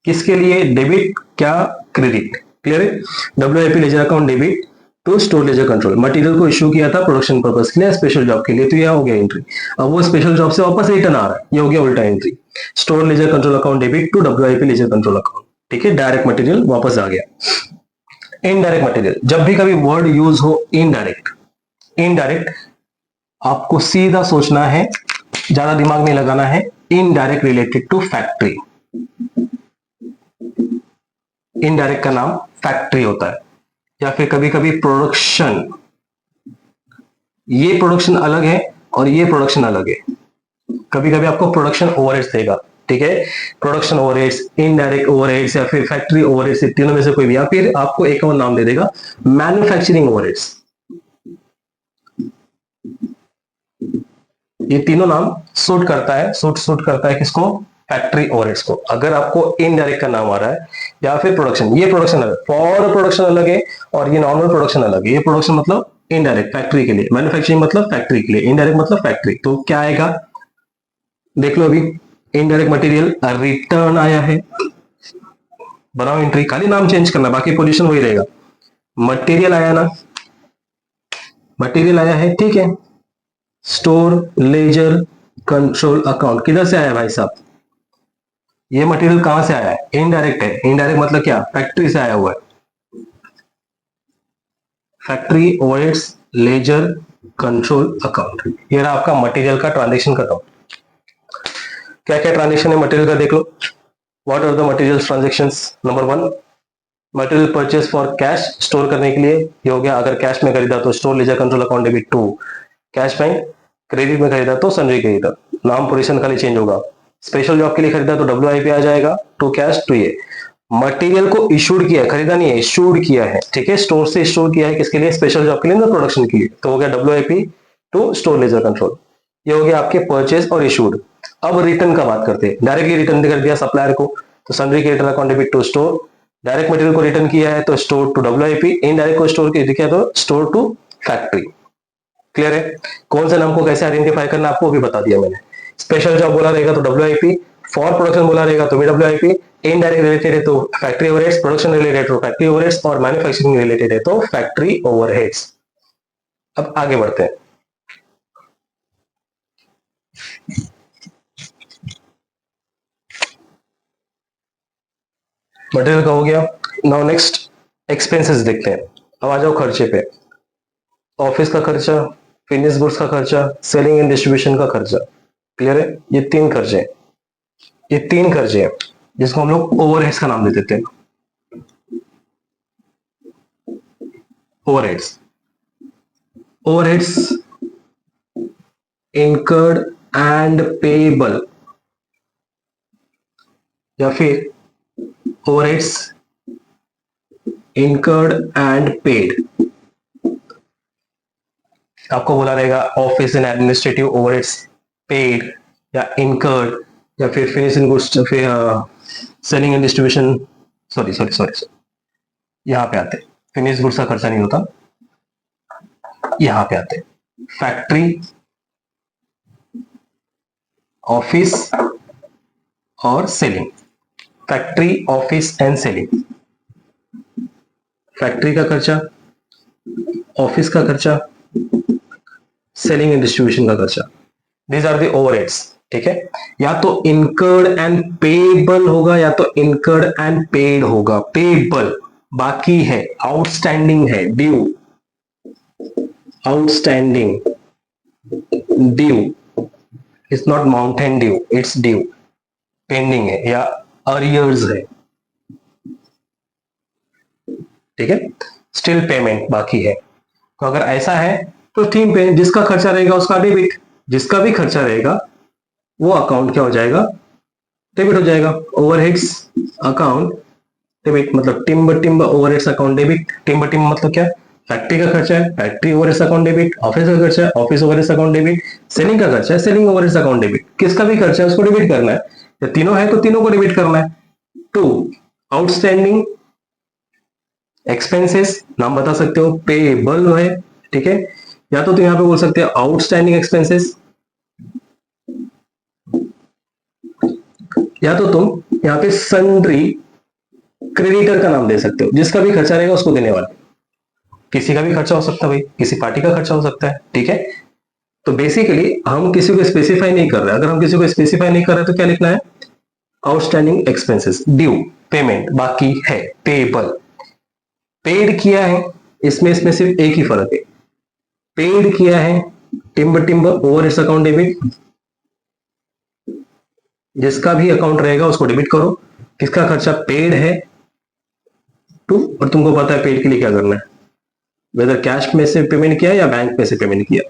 किसके लिए, डेबिट क्या क्रेडिट, क्लियर है। WIP ledger account debit to store ledger control, material को इशू किया था प्रोडक्शन पर्पस के लिए स्पेशल जॉब के लिए, तो यह हो गया एंट्री। अब वो स्पेशल जॉब से वापस रिटर्न आ रहा है, ये हो गया उल्टा entry, store ledger control account debit to WIP ledger control account, ठीक है, डायरेक्ट मटेरियल वापस आ गया। इनडायरेक्ट मटेरियल, जब भी कभी वर्ड यूज हो इनडायरेक्ट, इनडायरेक्ट आपको सीधा सोचना है, ज्यादा दिमाग नहीं लगाना है, indirect related to factory, indirect का नाम फैक्ट्री होता है, या फिर कभी कभी प्रोडक्शन, ये प्रोडक्शन अलग है और ये प्रोडक्शन अलग है, कभी कभी आपको प्रोडक्शन ओवरहेड्स देगा, ठीक है, प्रोडक्शन ओवरहेड्स, इनडायरेक्ट ओवरहेड्स या फिर फैक्ट्री ओवरहेड्स, तीनों में से कोई भी, या फिर आपको एक और नाम दे देगा मैन्युफैक्चरिंग ओवरहेड्स, ये तीनों नाम सूट करता है, सूट करता है किसको, फैक्ट्री ओवरहेड्स को। अगर आपको इनडायरेक्ट का नाम आ रहा है या फिर प्रोडक्शन, ये प्रोडक्शन अलग, फॉर प्रोडक्शन अलग है और ये नॉर्मल प्रोडक्शन अलग है, ये प्रोडक्शन मतलब इनडायरेक्ट फैक्ट्री के लिए, मैन्युफैक्चरिंग मतलब फैक्ट्री के लिए, इनडायरेक्ट मतलब फैक्ट्री, तो क्या आएगा देख लो अभी, इनडायरेक्ट मटेरियल रिटर्न आया है, बनाओ एंट्री, खाली नाम चेंज करना, बाकी पोजीशन वही रहेगा, मटेरियल आया ना, मटेरियल आया है, ठीक है, स्टोर लेजर कंट्रोल अकाउंट किधर से आया भाई साहब, ये मटेरियल कहां से आया है, इनडायरेक्ट है, इनडायरेक्ट मतलब क्या, फैक्ट्री से आया हुआ है, factory overheads ledger control account, ये रहा आपका मटेरियल का ट्रांजेक्शन का अकाउंट। क्या क्या ट्रांजेक्शन है मटेरियल का देख लो, what are the material transactions, number 1 material purchase for cash, store करने के लिए, ये हो गया, अगर कैश में खरीदा तो store ledger control account debit to cash bank, credit में खरीदा तो सनरी क्रेडिटर, नाम पोजीशन खाली चेंज होगा, स्पेशल जॉब के लिए खरीदा तो WIP आ जाएगा, टू कैश टू ये, मटेरियल को इशूड किया है, खरीदा नहीं है, इशूड किया है, ठीक है, स्टोर से इशूड किया है, किसके लिए, स्पेशल जॉब के लिए ना प्रोडक्शन के लिए, तो हो गया WIP to store ledger control, ये हो गया आपके परचेज और इशूड। अब रिटर्न का बात करते हैं, डायरेक्टली रिटर्न कर दिया सप्लायर को तो sundry creditor account debit to store, direct material को रिटर्न किया है तो स्टोर टू WIP, इनडायरेक्ट को स्टोर किया तो स्टोर टू फैक्ट्री, क्लियर है। कौन से नाम को कैसे आइडेंटिफाई करना आपको भी बता दिया मैंने, स्पेशल जॉब बोला रहेगा तो WIP, फॉर प्रोडक्शन बोला रहेगा तो WIP, इनडायरेक्ट रिलेटेड है तो फैक्ट्री ओवरहेड्स, प्रोडक्शन रिलेटेड तो फैक्ट्री ओवरहेड्स और मैन्युफैक्चरिंग रिलेटेड है तो फैक्ट्री ओवरहेड्स। अब आगे बढ़ते हैं, मटेरियल का हो गया, नाउ नेक्स्ट एक्सपेंसेस देखते हैं। अब आ जाओ खर्चे पे, ऑफिस का खर्चा, फिनिश गुड्स का खर्चा, सेलिंग एंड डिस्ट्रीब्यूशन का खर्चा, क्लियर है, ये तीन खर्चे हैं, ये तीन खर्चे हैं जिसको हम लोग ओवरहेड्स का नाम दे देते हैं, overheads, overheads incurred and payable या फिर ओवरहेड्स इनकर्ड एंड पेड, आपको बोला रहेगा office and administrative overheads paid या इनकर्ड या फिर फिनिशिंग गुड्स, फिर सेलिंग एंड डिस्ट्रीब्यूशन, सॉरी यहां पे आते हैं, फिनिश गुड्स का खर्चा नहीं होता, यहां पे आते हैं फैक्ट्री, ऑफिस और selling, factory office and selling, factory का खर्चा, ऑफिस का खर्चा, सेलिंग एंड डिस्ट्रीब्यूशन का खर्चा, दीज आर द ओवरहेड्स, ठीक है, या तो इनकर्ड एंड पेएबल होगा या तो इनकर्ड एंड पेड होगा, पेएबल बाकी है, आउटस्टैंडिंग है, due, outstanding, due, it's not Mountain Dew, it's due, pending है या अरियर्स है, ठीक है, स्टिल पेमेंट बाकी है। तो अगर ऐसा है तो ठीक है, जिसका खर्चा रहेगा उसका डेबिट, जिसका भी खर्चा रहेगा वो अकाउंट क्या हो जाएगा, डेबिट हो जाएगा। ओवरहेड्स अकाउंट डेबिट, मतलब timber overheads account debit. Timber मतलब क्या, फैक्ट्री का खर्चा है, factory overheads account debit. Office का खर्चा है, office overheads account debit. Selling का खर्चा है, सेलिंग ओवरहेड्स अकाउंट डेबिट। किसका भी खर्चा है उसको डेबिट करना है, या तीनों है तो तीनों को डेबिट करना है। टू, आउटस्टैंडिंग एक्सपेंसेस, नाम बता सकते हो, पेएबल है, ठीक है, या तो यहां पे बोल सकते हैं आउटस्टैंडिंग एक्सपेंसेस, या तो तुम यहाँ पे सन्ड्री क्रेडिटर का नाम दे सकते हो, जिसका भी खर्चा रहेगा उसको देने वाले। किसी का भी खर्चा हो सकता है भाई, किसी पार्टी का खर्चा हो सकता है, ठीक है। तो बेसिकली हम किसी को स्पेसिफाई नहीं कर रहे, अगर हम किसी को स्पेसिफाई नहीं कर रहे तो क्या लिखना है, आउटस्टैंडिंग एक्सपेंसेस, ड्यू पेमेंट बाकी है, पेएबल। पेड किया है, इसमें सिर्फ एक ही फर्क है, पेड किया है टिम्बर ओवरहेड्स अकाउंट डेबिट, जिसका भी अकाउंट रहेगा उसको डेबिट करो। किसका खर्चा पेड है, टू, और तुमको पता है पेड के लिए क्या करना है, वेदर कैश में से पेमेंट किया या बैंक में से पेमेंट किया,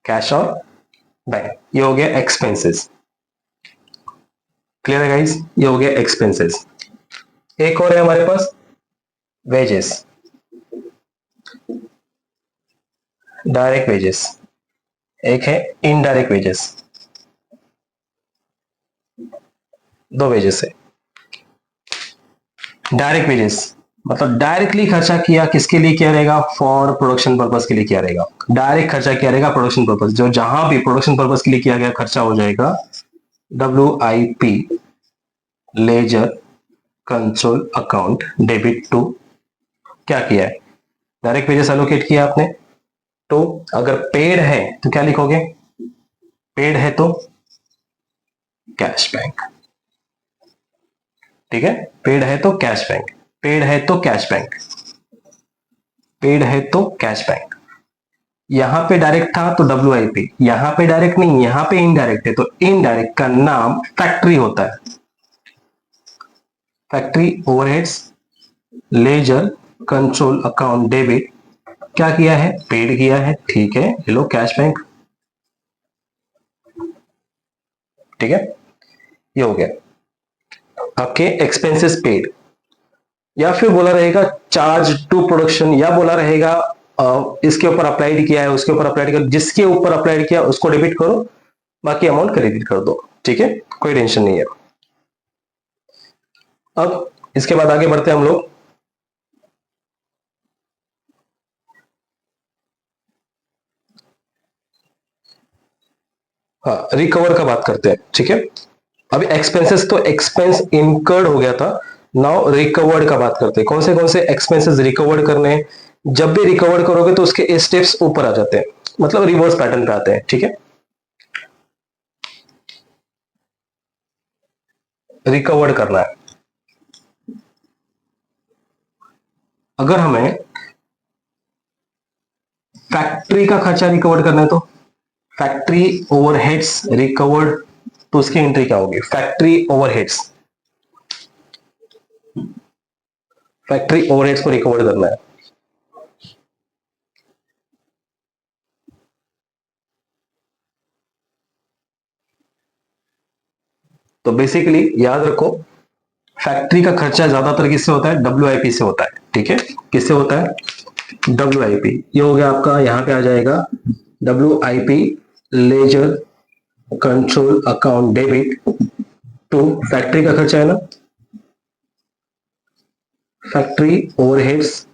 कैश और बैंक। ये हो गया एक्सपेंसेस, क्लियर है गाइस, ये हो गया एक्सपेंसेस। एक और है हमारे पास वेजेस, डायरेक्ट वेजेस, एक है इनडायरेक्ट वेजेस, दो वेजेस है। डायरेक्ट वेजेस मतलब डायरेक्टली खर्चा किया, किसके लिए किया रहेगा, फॉर प्रोडक्शन पर्पस के लिए किया रहेगा। डायरेक्ट खर्चा किया रहेगा प्रोडक्शन पर्पस, जो जहां भी प्रोडक्शन पर्पस के लिए किया गया खर्चा हो जाएगा WIP, ledger control account debit to, क्या किया है, डायरेक्ट वेजेस एलोकेट किया आपने। तो अगर पेड है तो क्या लिखोगे, पेड है तो कैश बैंक, ठीक है, पेड है तो कैश बैंक, पेड है तो कैश बैंक, पेड है तो कैश बैंक। यहां पे डायरेक्ट था तो WIP, यहां पे डायरेक्ट नहीं, यहां पे इनडायरेक्ट है, तो इनडायरेक्ट का नाम फैक्ट्री होता है, factory overheads ledger control account debit, क्या किया है, पेड किया है, ठीक है, ले लो कैश बैंक, ठीक है, ये हो गया आपके एक्सपेंसेस पेड। या फिर बोला रहेगा चार्ज टू प्रोडक्शन, या बोला रहेगा इसके ऊपर अप्लाइड किया है, उसके ऊपर अप्लाइड कर, जिसके ऊपर अप्लाइड किया उसको डेबिट करो, बाकी अमाउंट क्रेडिट कर दो, ठीक है, कोई टेंशन नहीं है। अब इसके बाद आगे बढ़ते हैं हम लोग। हाँ, रिकवर का बात करते हैं, ठीक है। अभी एक्सपेंसेस तो एक्सपेंस इनकर्ड हो गया था, नाउ रिकवर्ड का बात करते हैं। कौन से एक्सपेंसेस रिकवर्ड करने हैं, जब भी रिकवर करोगे तो उसके स्टेप्स ऊपर आ जाते हैं, मतलब रिवर्स पैटर्न पे आते हैं, ठीक है। रिकवर्ड करना है, अगर हमें फैक्ट्री का खर्चा रिकवर करना है तो फैक्ट्री ओवरहेड्स रिकवर्ड, तो उसकी एंट्री क्या होगी, फैक्ट्री ओवरहेड्स, फैक्ट्री ओवरहेड्स को रिकवर करना है। तो बेसिकली याद रखो, फैक्ट्री का खर्चा ज्यादातर किससे होता है, WIP से होता है, ठीक है, किससे होता है, WIP। ये हो गया आपका, यहां पे आ जाएगा WIP ledger control account debit to, factory का खर्चा है ना, factory overheads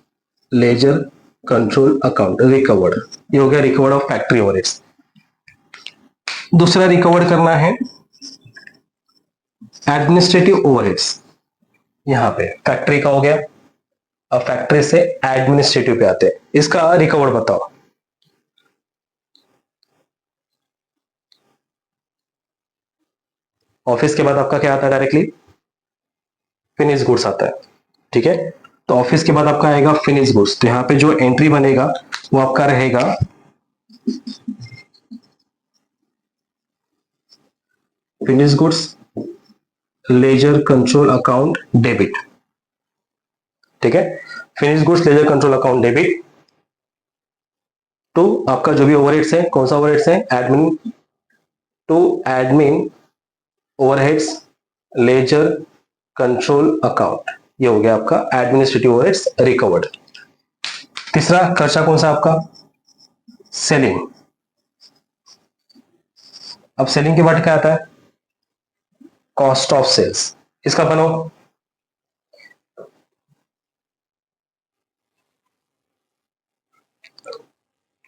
ledger control account recovered, ये हो गया रिकवर्ड ऑफ फैक्ट्री ओवरहेड्स। दूसरा रिकवर्ड करना है एडमिनिस्ट्रेटिव ओवरहेड्स, यहां पे फैक्ट्री का हो गया, अब फैक्ट्री से एडमिनिस्ट्रेटिव पे आते हैं, इसका रिकवर्ड बताओ। ऑफिस के बाद आपका क्या आता है, डायरेक्टली फिनिश गुड्स आता है, ठीक है। तो ऑफिस के बाद आपका आएगा फिनिश गुड्स, तो यहां पे जो एंट्री बनेगा वो आपका रहेगा finish goods ledger control account debit, ठीक है। Finish goods ledger control account debit to आपका जो भी ओवरहेड्स है, कौन सा ओवरहेड्स है, admin to admin overheads ledger control account, ये हो गया आपका एडमिनिस्ट्रेटिव ओवरहेड्स रिकवर्ड। तीसरा खर्चा कौन सा आपका, सेलिंग। अब सेलिंग के बाद क्या आता है, कॉस्ट ऑफ सेल्स। इसका बनाओ,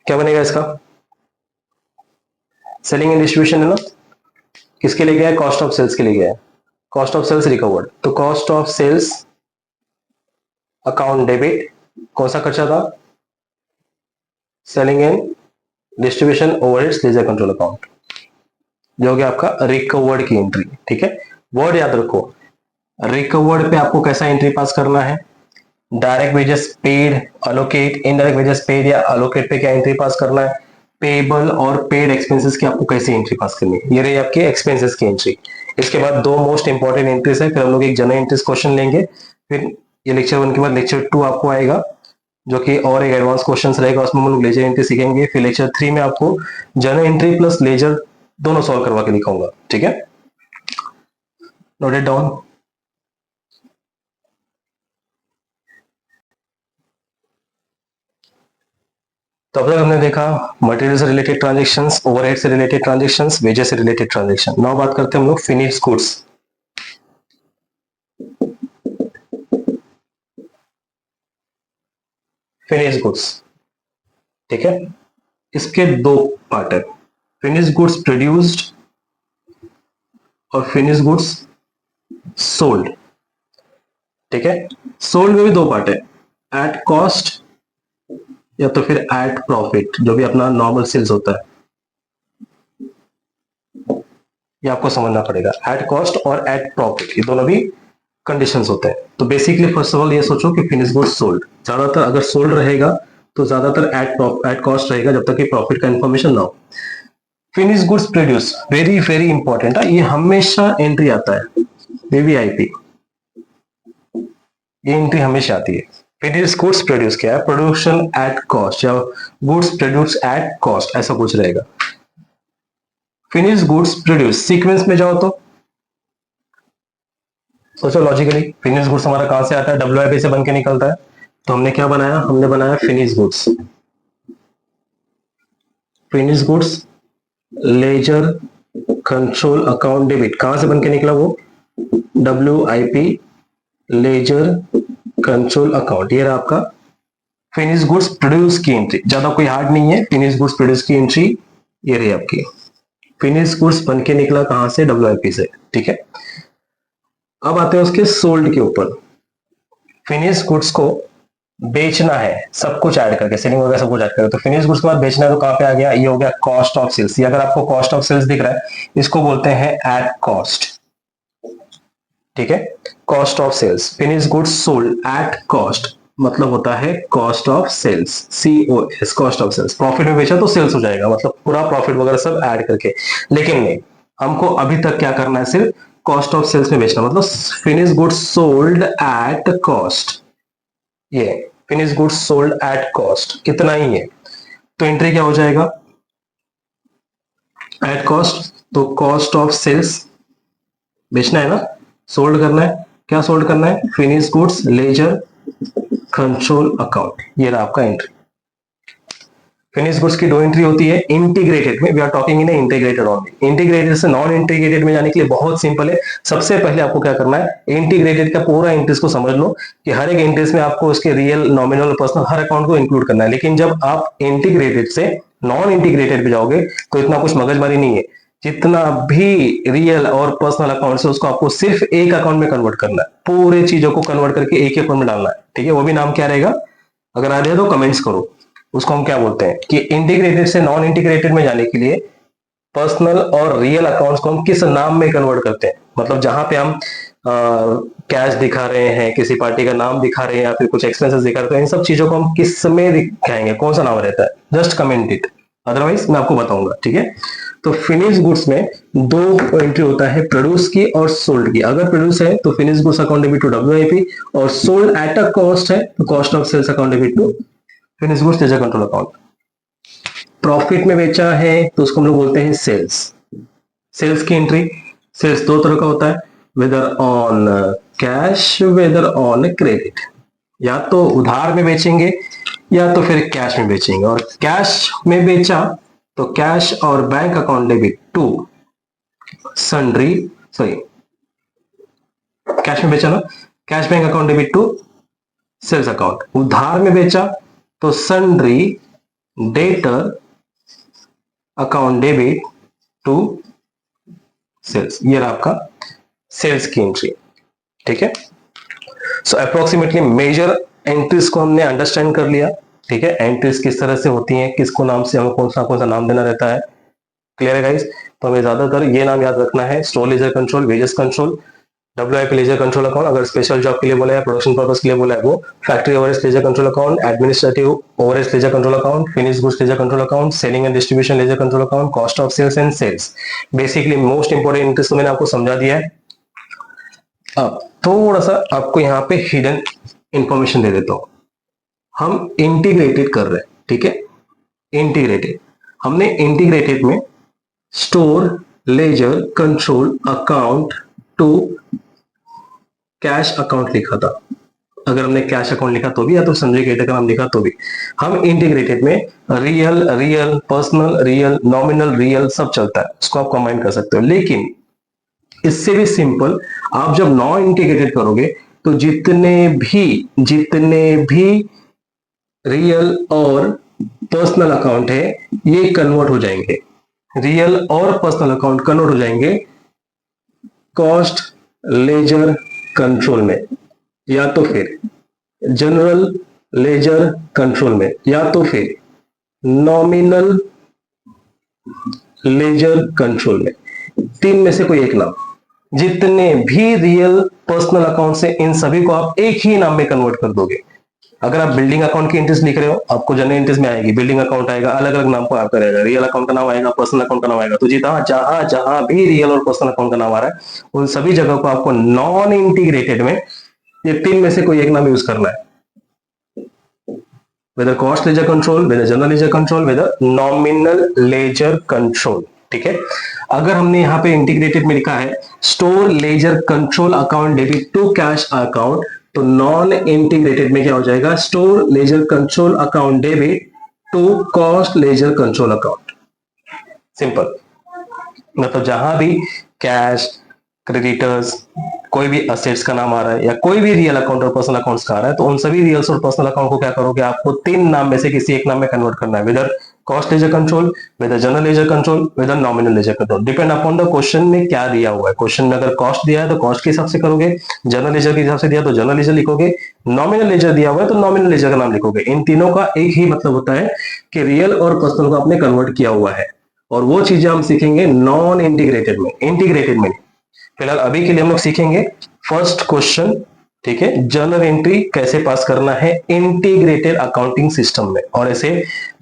क्या बनेगा इसका, सेलिंग एंड डिस्ट्रीब्यूशन है ना, किसके लिए गया है, कॉस्ट ऑफ सेल्स के लिए गया है, कॉस्ट ऑफ सेल्स रिकवर्ड। तो cost of sales account debit, कौन सा खर्चा था, selling and distribution overheads ledger control account, जो हो गया आपका रिकवर्ड की एंट्री। ठीक है, वर्ड याद रखो, रिकवर्ड पे आपको कैसा एंट्री पास करना है, direct wages paid, allocate, indirect wages paid या अलोकेट पे क्या एंट्री पास करना है, पेबल और पेड एक्सपेंसेस की आपको कैसे एंट्री पास करनी है, ये रही आपकी एक्सपेंसेस की एंट्री। इसके बाद दो मोस्ट इंपॉर्टेंट एंट्रीज है, फिर हम लोग एक जनरल एंट्रीज क्वेश्चन लेंगे, फिर ये लेक्चर 1 के बाद लेक्चर 2 आपको आएगा, जो कि और एक एडवांस क्वेश्चन रहेगा, उसमें हम लोग लेजर एंट्री सीखेंगे। फिर लेक्चर 3 में आपको जनरल एंट्री प्लस लेजर दोनों सॉल्व करवा के दिखाऊंगा। ठीक है, नोट इट डाउन। तो अब तक हमने देखा मटेरियल से रिलेटेड ट्रांजेक्शंस, ओवरहेड से रिलेटेड ट्रांजेक्शंस, वेजेस से रिलेटेड ट्रांजेक्शन। नाउ बात करते हैं हम लोग फिनिश्ड गुड्स। फिनिश्ड गुड्स, ठीक है, इसके दो पार्ट है, फिनिश्ड गुड्स प्रोड्यूस्ड और फिनिश्ड गुड्स सोल्ड। ठीक है, सोल्ड में भी दो पार्ट है, एट कॉस्ट या तो फिर एट प्रॉफिट, जो भी अपना नॉर्मल सेल्स होता है, ये आपको समझना पड़ेगा, एट कॉस्ट और एट प्रॉफिट, ये दोनों भी कंडीशंस होते हैं। तो बेसिकली फर्स्ट ऑफ ऑल ये सोचो कि फिनिश गुड्स सोल्ड, ज्यादातर अगर सोल्ड रहेगा तो ज्यादातर एट कॉस्ट रहेगा, जब तक कि प्रॉफिट का इंफॉर्मेशन ना हो। Finish goods produce, very very important है, ये हमेशा एंट्री आता है, वीवीआईपी, ये एंट्री हमेशा आती है। फिनिश गुड्स प्रोड्यूस क्या है, प्रोडक्शन एट कॉस्ट या गुड्स प्रोड्यूस एट कॉस्ट, ऐसा कुछ रहेगा। फिनिश गुड्स प्रोड्यूस, सीक्वेंस में जाओ तो सोचो लॉजिकली, फिनिश गुड्स हमारा कहां से आता है, डब्ल्यूआईपी से बन के निकलता है, तो हमने क्या बनाया, हमने बनाया finish goods, finish goods ledger control account debit, कहां से बन के निकला वो, डब्ल्यूआईपी लेजर कंट्रोल अकाउंट, ये रहा आपका फिनिश गुड्स प्रोड्यूस की एंट्री, ज्यादा कोई हार्ड नहीं है, फिनिश गुड्स प्रोड्यूस की एंट्री ये रही आपकी, फिनिश गुड्स बन के निकला कहां से, डब्ल्यूआईपी से। ठीक है, अब आते हैं उसके सोल्ड के ऊपर, फिनिश गुड्स को बेचना है, सब कुछ ऐड करके, सेलिंग वगैरह सब कुछ ऐड करके, तो फिनिश गुड्स के बाद बेचना है तो कहां पे आ गया, ये हो गया कॉस्ट ऑफ सेल्स। ये अगर आपको कॉस्ट ऑफ सेल्स दिख रहा है, इसको बोलते हैं एट कॉस्ट। ठीक है, cost of sales, finish goods sold at cost मतलब होता है cost of sales, COS, cost of sales. Profit में बेचा तो सेल्स हो जाएगा, मतलब पूरा प्रॉफिट वगैरह सब ऐड करके, लेकिन नहीं, हमको अभी तक क्या करना है, सिर्फ कॉस्ट ऑफ सेल्स में बेचना, मतलब finish goods sold at cost, ये finish goods sold at cost, इतना ही है। तो एंट्री क्या हो जाएगा, एट कॉस्ट, तो कॉस्ट ऑफ सेल्स बेचना है ना, सोल्ड करना है, क्या सोल्ड करना है, finish goods ledger control account, ये रहा आपका एंट्री। फिनिश गुड्स की दो एंट्री होती है, इंटीग्रेटेड में, we are talking in integrated only. Integrated से नॉन इंटीग्रेटेड में जाने के लिए बहुत सिंपल है, सबसे पहले आपको क्या करना है, इंटीग्रेटेड का पूरा एंट्रीज को समझ लो कि हर एक एंट्रीज में आपको उसके रियल, नॉमिनल, पर्सनल हर अकाउंट को इंक्लूड करना है। लेकिन जब आप इंटीग्रेटेड से नॉन इंटीग्रेटेड पे जाओगे तो इतना कुछ मगजमारी नहीं है, जितना भी रियल और पर्सनल अकाउंट है उसको आपको सिर्फ एक अकाउंट में कन्वर्ट करना है, पूरे चीजों को कन्वर्ट करके एक ही अकाउंट में डालना है। ठीक है, वो भी नाम क्या रहेगा, अगर आ जाए तो कमेंट्स करो, उसको हम क्या बोलते हैं कि इंटीग्रेटेड से नॉन इंटीग्रेटेड में जाने के लिए पर्सनल और रियल अकाउंट्स को हम किस नाम में कन्वर्ट करते हैं, मतलब जहां पे हम कैश दिखा रहे हैं, किसी पार्टी का नाम दिखा रहे हैं या फिर कुछ एक्सपेंसेस दिखा रहे हैं, तो इन सब चीजों को हम किस में दिखाएंगे, कौन सा नाम रहता है, जस्ट कमेंट इट, अदरवाइज मैं आपको बताऊंगा। ठीक है, तो फिनिश गुड्स में दो एंट्री होता है, प्रोड्यूस की और सोल्ड की। अगर प्रोड्यूस है तो finish goods account debit to WIP, और सोल्ड एट अ कॉस्ट है तो cost of sales account debit to finish goods ledger control account. Profit में बेचा है तो उसको हम लोग बोलते हैं सेल्स। सेल्स की एंट्री, सेल्स दो तरह का होता है, whether on cash whether on credit. या तो उधार में बेचेंगे या तो फिर कैश में बेचेंगे। और कैश में बेचा तो कैश और bank account debit to sundry, sorry cash में बेचा ना, cash bank account debit to sales account. उधार में बेचा तो sundry debtor account debit to sales. ये रहा आपका सेल्स की एंट्री। ठीक है, सो अप्रोक्सीमेटली मेजर एंट्रीज को हमने अंडरस्टैंड कर लिया। ठीक है, एंट्रीज किस तरह से होती हैं, किसको नाम से हमें कौन सा नाम देना रहता है, क्लियर है गाइस। तो हमें ज्यादातर ये नाम याद रखना है, store ledger control, wages control, WIP ledger control account. अगर स्पेशल जॉब के लिए बोला है, प्रोडक्शन पर्पस के लिए बोला है, वो factory overheads ledger control account, administrative overheads ledger control account, finish goods ledger control account, selling and distribution ledger control account, cost of sales and sales. Basically most important entries तो मैंने आपको समझा दिया है। अब थोड़ा सा आपको यहाँ पे हिडन इंफॉर्मेशन दे देता हूं। हम इंटीग्रेटेड कर रहे हैं, ठीक है, इंटीग्रेटेड। हमने इंटीग्रेटेड में store ledger control account to cash account लिखा था। अगर हमने कैश अकाउंट लिखा तो भी, या तो संजय केटर का नाम लिखा तो भी, हम इंटीग्रेटेड में real real personal real nominal real सब चलता है, उसको आप कंबाइन कर सकते हो। लेकिन इससे भी सिंपल, आप जब नॉन इंटीग्रेटेड करोगे तो जितने भी रियल और पर्सनल अकाउंट है ये कन्वर्ट हो जाएंगे, रियल और पर्सनल अकाउंट कन्वर्ट हो जाएंगे कॉस्ट लेजर कंट्रोल में, या तो फिर जनरल लेजर कंट्रोल में, या तो फिर नॉमिनल लेजर कंट्रोल में। तीन में से कोई एक नाम। जितने भी रियल पर्सनल अकाउंट से इन सभी को आप एक ही नाम में कन्वर्ट कर दोगे। अगर आप बिल्डिंग अकाउंट की इंटरेस्ट लिख रहे हो, आपको जनरल इंटरेस्ट में आएगी, बिल्डिंग अकाउंट आएगा, अलग अलग नाम को आपका रहेगा, रियल अकाउंट का नाम आएगा, पर्सनल अकाउंट का नाम आएगा। तो जितना जहां जहां भी रियल और पर्सनल अकाउंट का नाम आ रहा है उन सभी जगह को आपको नॉन इंटीग्रेटेड में ये तीन में से कोई एक नाम यूज करना है, whether cost ledger control, whether general ledger control, whether nominal ledger control. ठीक है, अगर हमने यहाँ पे इंटीग्रेटेड में लिखा है store ledger control account debit to cash account, तो नॉन इंटीग्रेटेड में क्या हो जाएगा, store ledger control account debit to cost ledger control account. Simple, मतलब जहां भी कैश, क्रेडिटर्स, कोई भी असेट्स का नाम आ रहा है या कोई भी रियल अकाउंट और पर्सनल अकाउंट्स का आ रहा है, तो उन सभी रियल और पर्सनल अकाउंट को क्या करोगे, आपको तीन नाम में से किसी एक नाम में कन्वर्ट करना है, whether cost ledger control, whether general ledger control, whether nominal ledger control. Depend upon the question में क्या दिया हुआ है। क्वेश्चन में अगर कॉस्ट दिया है तो कॉस्ट के हिसाब से करोगे, जनरल लेजर के हिसाब से दिया तो जनरल लेजर लिखोगे, नॉमिनल लेजर दिया हुआ है तो नॉमिनल लेजर का नाम लिखोगे। इन तीनों का एक ही मतलब होता है कि रियल और पर्सनल को आपने कन्वर्ट किया हुआ है, और वो चीजें हम सीखेंगे नॉन इंटीग्रेटेड में, इंटीग्रेटेड में। फिलहाल अभी के लिए हम लोग सीखेंगे फर्स्ट क्वेश्चन, ठीक है, जर्नल एंट्री कैसे पास करना है इंटीग्रेटेड अकाउंटिंग सिस्टम में। और ऐसे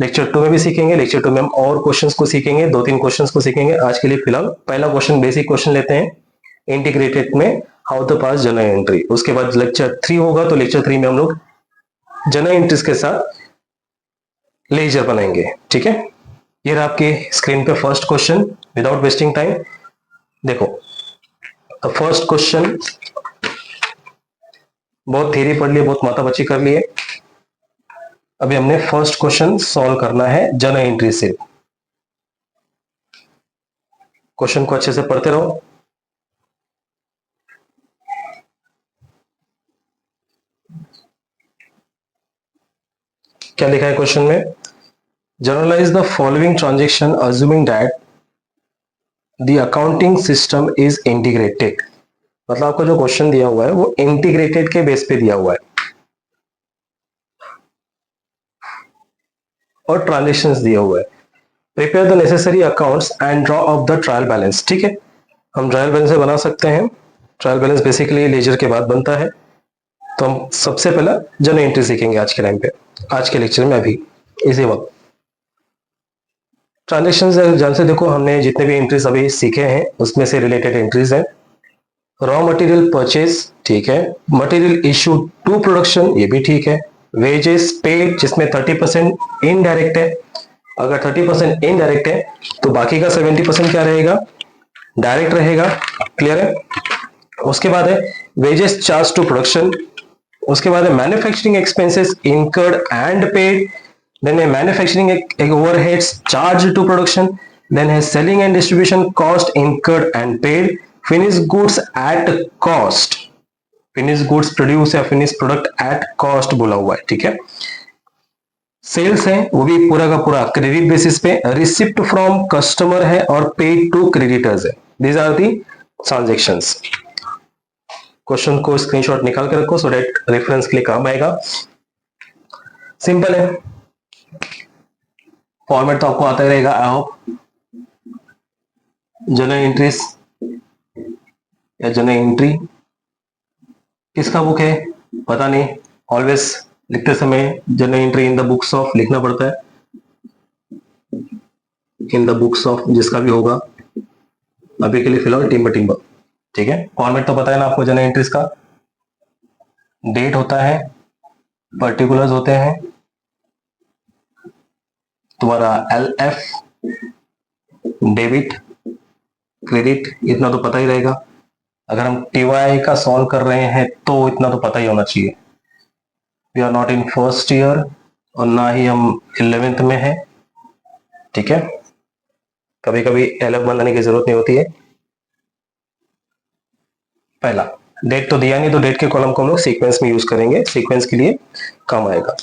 लेक्चर 2 में भी सीखेंगे। लेक्चर 2 में हम और क्वेश्चंस को सीखेंगे, 2-3 क्वेश्चंस को सीखेंगे। आज के लिए फिलहाल पहला क्वेश्चन, बेसिक क्वेश्चन लेते हैं इंटीग्रेटेड में, how to pass journal entry. उसके बाद लेक्चर 3 होगा, तो लेक्चर 3 में हम लोग जर्नल एंट्रीज के साथ लेजर बनाएंगे। ठीक है, ये रहा आपके स्क्रीन पे first question. Without wasting time देखो, फर्स्ट क्वेश्चन, बहुत थ्योरी पढ़ लिए, बहुत माथापच्ची कर लिए, अभी हमने फर्स्ट क्वेश्चन सॉल्व करना है जर्नल एंट्री से। क्वेश्चन को अच्छे से पढ़ते रहो। क्या लिखा है क्वेश्चन में, generalized the following transaction assuming that the accounting system is integrated. मतलब आपको जो क्वेश्चन दिया हुआ है वो इंटीग्रेटेड के बेस पे दिया हुआ है, और ट्रांजेक्शंस दिया हुआ है। Prepare the necessary accounts and draw of the trial balance. ठीक है, हम ट्रायल बैलेंस से बना सकते हैं। ट्रायल बैलेंस बेसिकली लेजर के बाद बनता है। तो हम सबसे पहला जर्नल एंट्री सीखेंगे आज के टाइम पे, आज के लेक्चर में, अभी इसी वक्त। ट्रांजेक्शन जहाँ से देखो हमने जितने भी एंट्रीज अभी सीखे हैं उसमें से रिलेटेड एंट्रीज है। रॉ मटेरियल परचेज ठीक है, मटेरियल इशू टू प्रोडक्शन ये भी ठीक है, वेजेस पेड जिसमें 30% इनडायरेक्ट है, अगर 30% इनडायरेक्ट है तो बाकी का 70% क्या रहेगा, डायरेक्ट रहेगा। क्लियर है। उसके बाद है वेजेस चार्ज टू प्रोडक्शन, उसके बाद है manufacturing expenses incurred and paid, then है manufacturing overheads charge to production, then है selling and distribution cost incurred and paid, finish goods at cost, finish goods produce या फिनिश प्रोडक्ट एट कॉस्ट बोला हुआ है। ठीक है। सेल्स है वो भी पूरा का पूरा क्रेडिट बेसिस पे, रिसिप्ट फ्रॉम कस्टमर है और पेड टू क्रेडिटर्स है। These are the transactions. Question को स्क्रीनशॉट निकाल के रखो सो डेट रेफरेंस के लिए काम आएगा। सिंपल है, फॉर्मेट तो आपको आता ही रहेगा। आई होप जर्नल एंट्रीज या जर्नल एंट्री किसका बुक है पता नहीं, ऑलवेज लिखते समय journal entry in the books of लिखना पड़ता है, इन द बुक्स ऑफ जिसका भी होगा। अभी के लिए फिलहाल टिम्बर टिम्बर। ठीक है। फॉर्मेट तो पता है ना आपको जर्नल एंट्रीज का, डेट होता है, पर्टिकुलर्स होते हैं, तुम्हारा LF डेबिट क्रेडिट इतना तो पता ही रहेगा। अगर हम TY का सॉल्व कर रहे हैं तो इतना तो पता ही होना चाहिए। We are not in first year और ना ही हम 11th में है। ठीक है। कभी कभी LF बनाने की जरूरत नहीं होती है। पहला डेट तो दिया नहीं तो डेट के कॉलम को हम लोग सीक्वेंस में यूज करेंगे, सीक्वेंस के लिए काम आएगा।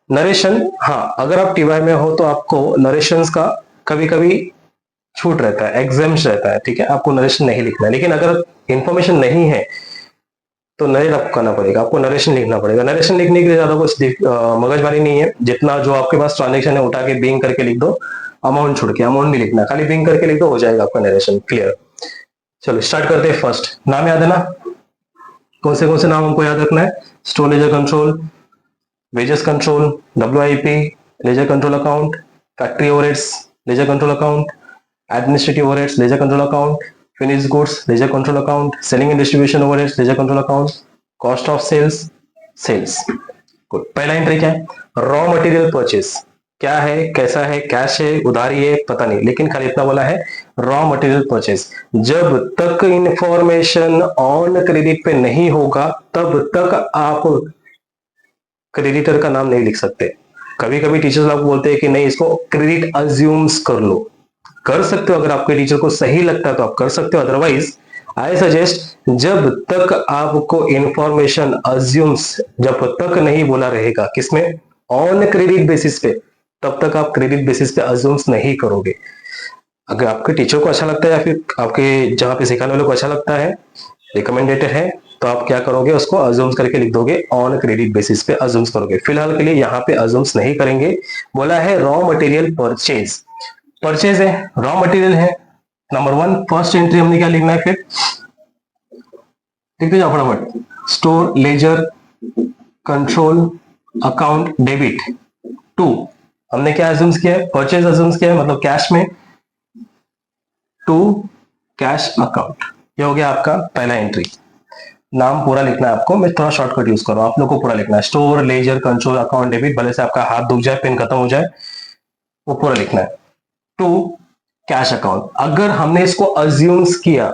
नरेशन, हाँ अगर आप TY में हो तो आपको नरेशंस का कभी कभी छूट रहता है, एग्जाम्स रहता है। ठीक है। आपको नरेशन नहीं लिखना है, लेकिन अगर इंफॉर्मेशन नहीं है तो नरेट आपको करना पड़ेगा, आपको नरेशन लिखना पड़ेगा। नरेशन लिखने के लिए ज्यादा कुछ मगजमारी नहीं है, जितना जो आपके पास ट्रांजेक्शन है उठा के बिंग करके लिख दो, अमाउंट छोड़ के, अमाउंट नहीं लिखना, खाली बिंग करके लिख दो, हो जाएगा आपका नरेशन। क्लियर। चलो स्टार्ट करते हैं। फर्स्ट नाम याद है ना, कौन से नाम हमको याद रखना है, store ledger control, wages control, WIP ledger control account, factory overheads ledger control account, administrative overheads ledger control account, finish goods ledger control account, selling and distribution overheads ledger control account, cost of sales sales. Good. पहला entry क्या है, raw material purchase, क्या है, कैसा है, cash है, उधारी है, पता नहीं, लेकिन खाली इतना बोला है रॉ मटेरियल परचेस। जब तक इंफॉर्मेशन ऑन क्रेडिट पे नहीं होगा तब तक आप क्रेडिटर का नाम नहीं लिख सकते। कभी कभी टीचर्स आपको बोलते हैं कि नहीं इसको क्रेडिट अज्यूम्स कर लो, कर सकते हो, अगर आपके टीचर को सही लगता है तो आप कर सकते हो, अदरवाइज आई सजेस्ट जब तक आपको इंफॉर्मेशन अज्यूम्स जब तक नहीं बोला रहेगा किसमें, ऑन क्रेडिट बेसिस पे, तब तक आप क्रेडिट बेसिस पे अज्यूम्स नहीं करोगे। अगर आपके टीचर को अच्छा लगता है या फिर आपके जहां पे सिखाने वाले को अच्छा लगता है, रिकमेंडेटेड है, तो आप क्या करोगे, उसको अज्यूम्स करके लिख दोगे, ऑन क्रेडिट बेसिस पे अज्यूम्स करोगे। फिलहाल के लिए यहाँ पे अज्यूम्स नहीं करेंगे। बोला है रॉ मटेरियल परचेज, परचेज है, रॉ मटेरियल है, नंबर 1 फर्स्ट एंट्री हमने क्या लिखना है, फिर लिख दो जाओ फटाफट, store ledger control account debit 2, हमने क्या अज्यूम्स किया है, परचेज अज्यूम्स किया है, मतलब कैश में, टू कैश अकाउंट। ये हो गया आपका पहला एंट्री। नाम पूरा लिखना है आपको, मैं थोड़ा शॉर्टकट यूज कर रहा हूं, आप लोग को पूरा लिखना है, store ledger control account debit, भले से आपका हाथ दुख जाए, पेन खत्म हो जाए, वो पूरा लिखना है। टू कैश अकाउंट, अगर हमने इसको अज्यूम्स किया,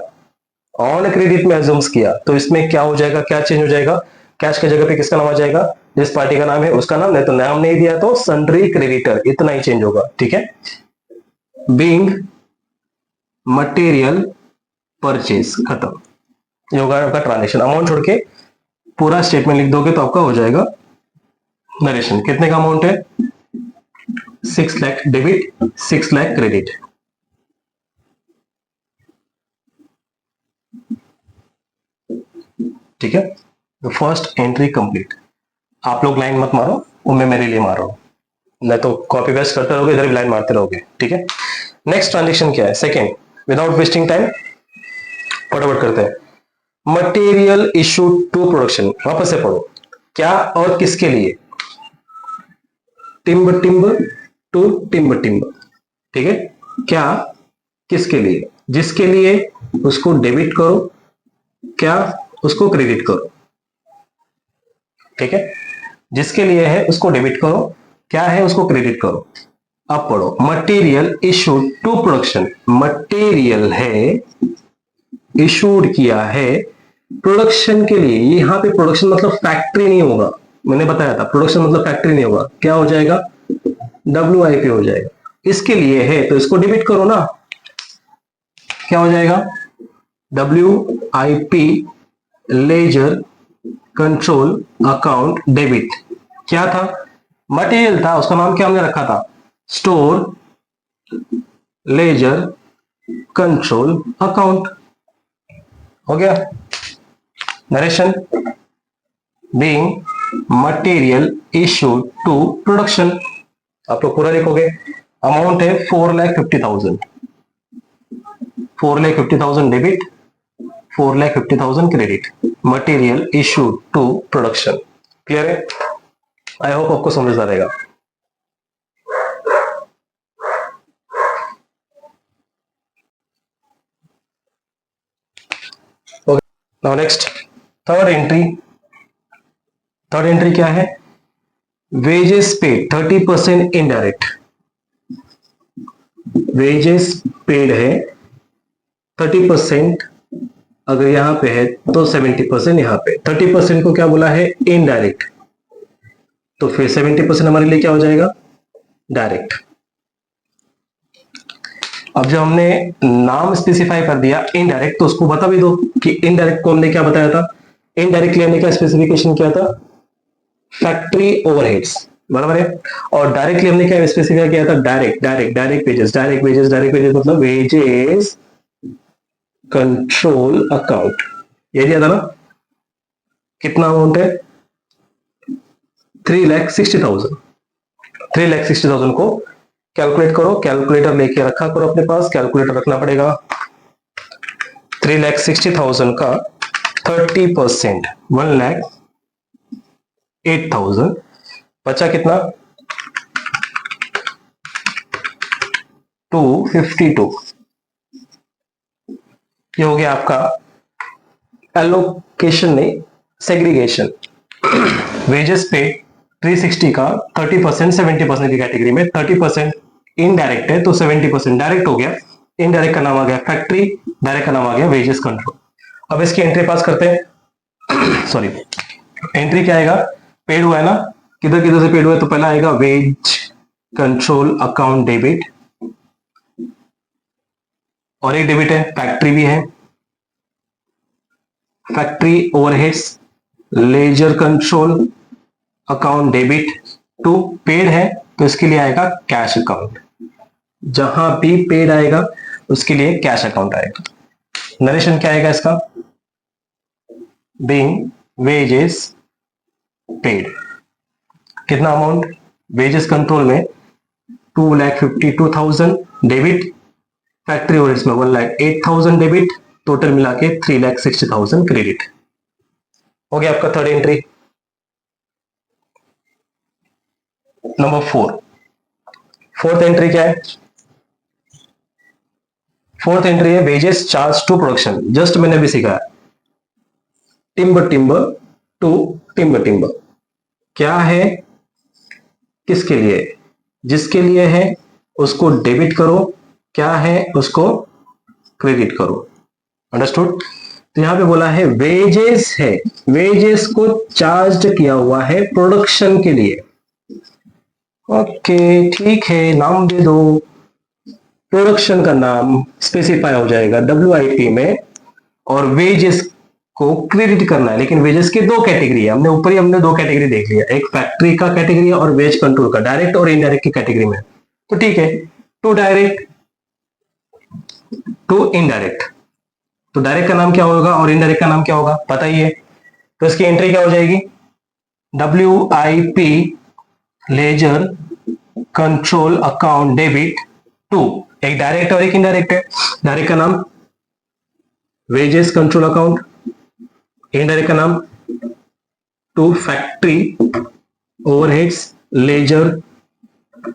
ऑन क्रेडिट में अज्यूम्स किया, तो इसमें क्या हो जाएगा, क्या चेंज हो जाएगा, कैश की जगह पे किसका नाम आ जाएगा, जिस पार्टी का नाम है उसका नाम, नहीं तो नाम नहीं दिया तो सन्ड्री क्रेडिटर, इतना ही चेंज होगा। ठीक है। बीइंग मटेरियल परचेज, खत्म। ये होगा आपका ट्रांजेक्शन। अमाउंट छोड़ के पूरा स्टेटमेंट लिख दोगे तो आपका हो जाएगा नरेशन। कितने का अमाउंट है, 6 लाख डेबिट, 6 लाख क्रेडिट। ठीक है। First entry complete. आप लोग लाइन मत मारो, वो मैं मेरे लिए मार रहा हूं, नहीं तो कॉपी पेस्ट करते रहोगे, इधर भी लाइन मारते रहोगे। ठीक है। नेक्स्ट ट्रांजेक्शन क्या है, सेकेंड, विदाउट वेस्टिंग टाइम फटाफट करते हैं। मटेरियल इशू टू प्रोडक्शन, वापस से पढ़ो, क्या और किसके लिए, timber timber to timber timber. ठीक है, क्या, किसके लिए, जिसके लिए उसको डेबिट करो, क्या उसको क्रेडिट करो। ठीक है, जिसके लिए है उसको डेबिट करो, क्या है उसको क्रेडिट करो। अब पढ़ो, material issued to production, material है इशूड किया है प्रोडक्शन के लिए। यहां पे प्रोडक्शन मतलब फैक्ट्री नहीं होगा, मैंने बताया था प्रोडक्शन मतलब फैक्ट्री नहीं होगा, क्या हो जाएगा, WIP हो जाएगा। इसके लिए है तो इसको डेबिट करो ना, क्या हो जाएगा, WIP ledger control account debit. क्या था, मटेरियल था, उसका नाम क्या हमने रखा था, स्टोर लेजर कंट्रोल अकाउंट। हो गया, narration being material issued to production. आप लोग पूरा लिखोगे, अमाउंट है 4,50,000, 4,50,000 debit, 4,50,000 credit, material issued to production. Clear है, आई होप आपको समझ आ रहेगा। Now next, third entry. Third entry क्या है, wages paid 30% indirect, wages paid है 30%, अगर यहां पे है तो 70% यहां पे, 30% को क्या बोला है, इनडायरेक्ट, तो फिर 70% हमारे लिए क्या हो जाएगा, डायरेक्ट। अब जब हमने नाम स्पेसिफाई कर दिया इनडायरेक्ट, तो उसको बता भी दो कि इनडायरेक्ट को हमने क्या बताया था, इनडायरेक्टली हमने क्या स्पेसिफिकेशन किया था, फैक्ट्री ओवरहेड्स, बराबर है। और डायरेक्टली हमने क्या स्पेसिफाई किया था, डायरेक्ट वेजेस, डायरेक्ट वेजेस मतलब वेजेस कंट्रोल अकाउंट, ये दिया था ना। कितना अमाउंट है, 3,60,000, 3,60,000 को कैलकुलेट करो, कैलकुलेटर लेके रखा करो अपने पास, कैलकुलेटर रखना पड़ेगा। 3,60,000 का 30%, 1,08,000, बचा कितना, 252। ये हो गया आपका एलोकेशन नहीं, सेग्रीगेशन। वेजेस पे 360 का 30% 70% की कैटेगरी में, 30% इनडायरेक्ट है तो 70% डायरेक्ट हो गया। इनडायरेक्ट का नाम आ गया फैक्ट्री, डायरेक्ट का नाम आ गया वेजेस कंट्रोल। अब इसकी एंट्री पास करते हैं। सॉरी, एंट्री क्या आएगा, पेड हुआ है ना, किधर किधर से पेड हुआ है, तो पहला आएगा वेज कंट्रोल अकाउंट डेबिट, और एक डेबिट है फैक्ट्री भी है, factory overheads ledger control account debit to paid है, तो इसके लिए आएगा कैश अकाउंट। जहां भी पेड आएगा उसके लिए कैश अकाउंट आएगा। नरेशन क्या आएगा इसका, बीइंग वेजेस पेड, कितना अमाउंट, वेजेस कंट्रोल में 2,52,000 डेबिट, फैक्ट्री ओवरहेड्स में 1,08,000 डेबिट, टोटल मिला के 3,60,000 क्रेडिट। हो गया आपका third entry. Number 4, fourth entry क्या है, फोर्थ एंट्री है wages charge to production. Just मैंने अभी सीखा, टिम्बर टू टिम्बर, क्या है, किसके लिए, जिसके लिए है उसको डेबिट करो, क्या है उसको क्रेडिट करो। अंडरस्टूड, तो यहां पे बोला है वेजेस है, वेजेस को चार्ज किया हुआ है प्रोडक्शन के लिए। ओके ठीक है, नाम दे दो, प्रोडक्शन का नाम स्पेसिफाई हो जाएगा WIP में, और वेजेस को क्रेडिट करना है। लेकिन वेजेस के दो कैटेगरी है, हमने ऊपर ही हमने दो कैटेगरी देख लिया, एक फैक्ट्री का कैटेगरी है और वेज कंट्रोल का, डायरेक्ट और इनडायरेक्ट की कैटेगरी में। तो ठीक है, टू डायरेक्ट टू इनडायरेक्ट, तो डायरेक्ट का नाम क्या होगा और इनडायरेक्ट का नाम क्या होगा पता ही है, तो इसकी एंट्री क्या हो जाएगी, WIP ledger control account debit to, एक डायरेक्ट और एक इनडायरेक्ट है। डायरेक्ट का नाम वेजेस कंट्रोल अकाउंट, इनडायरेक्ट का नाम to factory overheads ledger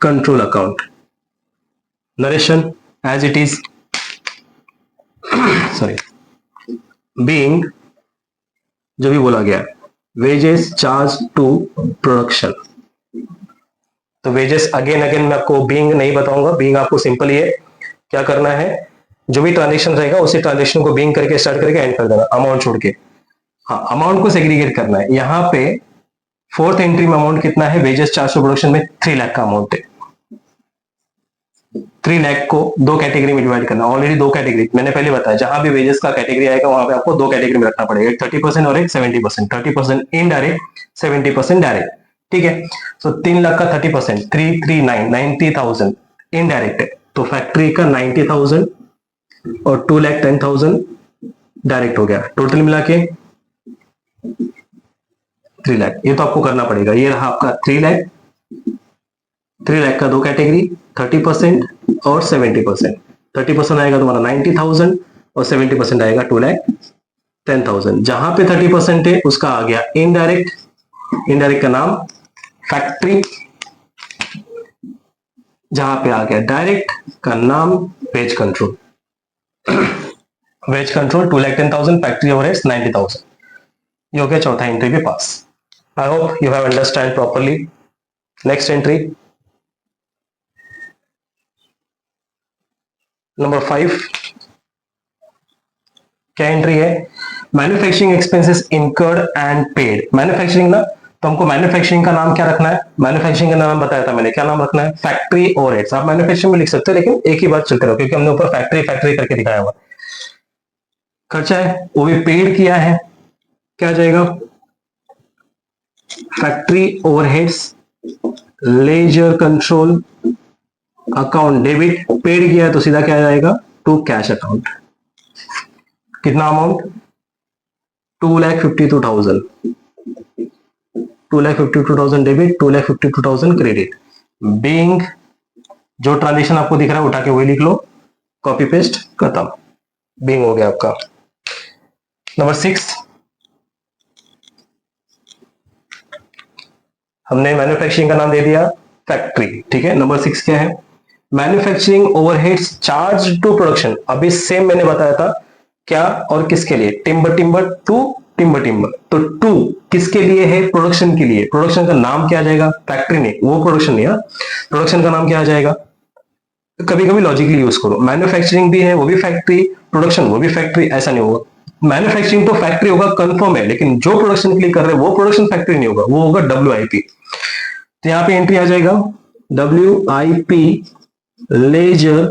control account. Narration as it is, sorry, being जो भी बोला गया, वेजेस चार्ज टू प्रोडक्शन। तो वेजेस अगेन अगेन मैं आपको बीइंग नहीं बताऊंगा, बीइंग आपको सिंपल ये क्या करना है, जो भी ट्रांजेक्शन रहेगा उसी ट्रांजेक्शन को बीइंग करके स्टार्ट करके एंड कर देना, अमाउंट छोड़ के। हाँ, अमाउंट को सेग्रीगेट करना है। यहाँ पे फोर्थ एंट्री में अमाउंट कितना है, वेजेस चार्ज टू प्रोडक्शन में 3 लाख का अमाउंट है। 3 लाख को दो कैटेगरी में डिवाइड करना, ऑलरेडी दो कैटेगरी मैंने पहले बताया, जहां भी वेजेस का कैटेगरी आएगा वहां पे आपको दो कैटेगरी में रखना पड़ेगा, एक 30% और एक 70%, 30% इनडायरेक्ट, 70% डायरेक्ट, ठीक है। तो 3 लाख का 30%, 339, 90,000 इनडायरेक्ट है, तो फैक्ट्री का 90,000 और 2,10,000 डायरेक्ट हो गया, टोटल मिला के 3 लाख। ये तो आपको करना पड़ेगा, ये रहा आपका 3 लाख। 3 लाख का दो कैटेगरी, 30% और 70%। 30% आएगा तुम्हारा 90,000 और 70% आएगा 2,10,000। जहां पे 30% है उसका आ गया इनडायरेक्ट, इनडायरेक्ट का नाम फैक्ट्री, जहां पे आ गया डायरेक्ट का नाम wage control. Wage control 2,10,000, factory overheads 90,000। ये हो गया चौथा एंट्री भी pass. I hope you have understand properly. Next entry number 5, क्या एंट्री है, manufacturing expenses incurred and paid. Manufacturing ना, तो हमको मैन्युफैक्चरिंग का नाम क्या रखना है, मैन्युफैक्चरिंग का नाम बताया था मैंने, क्या नाम रखना है, फैक्ट्री ओवरहेड्स। आप मैन्युफैक्चरिंग में लिख सकते हो लेकिन एक ही बात चलते रहो, क्योंकि हमने ऊपर फैक्ट्री फैक्ट्री करके दिखाया हुआ। खर्चा है वो भी पेड किया है, क्या जाएगा, factory overheads ledger control account debit, paid किया है तो सीधा क्या जाएगा, टू कैश अकाउंट। कितना अमाउंट, 2,52,000, 2,52,000 डेबिट, 2,52,000 क्रेडिट। बीइंग जो ट्रांजेक्शन आपको दिख रहा है उठा के वही लिख लो, कॉपी पेस्ट खत्म, बीइंग हो गया आपका। नंबर 6, हमने मैन्युफैक्चरिंग का नाम दे दिया फैक्ट्री, ठीक है। नंबर 6 क्या है, manufacturing overheads charge to production. अभी सेम मैंने बताया था क्या और किसके लिए, timber timber to timber timber, तो टू किसके लिए है, प्रोडक्शन के लिए। प्रोडक्शन का नाम क्या आ जाएगा, फैक्ट्री नहीं, वो प्रोडक्शन नहीं, प्रोडक्शन का नाम क्या आ जाएगा। कभी कभी लॉजिकली यूज करो, मैन्युफैक्चरिंग भी है वो भी फैक्ट्री, प्रोडक्शन वो भी फैक्ट्री, ऐसा नहीं होगा। मैन्युफैक्चरिंग तो फैक्ट्री होगा कंफर्म है, लेकिन जो प्रोडक्शन के लिए कर रहे हैं वो प्रोडक्शन फैक्ट्री नहीं होगा, वो होगा WIP। तो यहाँ पे एंट्री आ जाएगा WIP ledger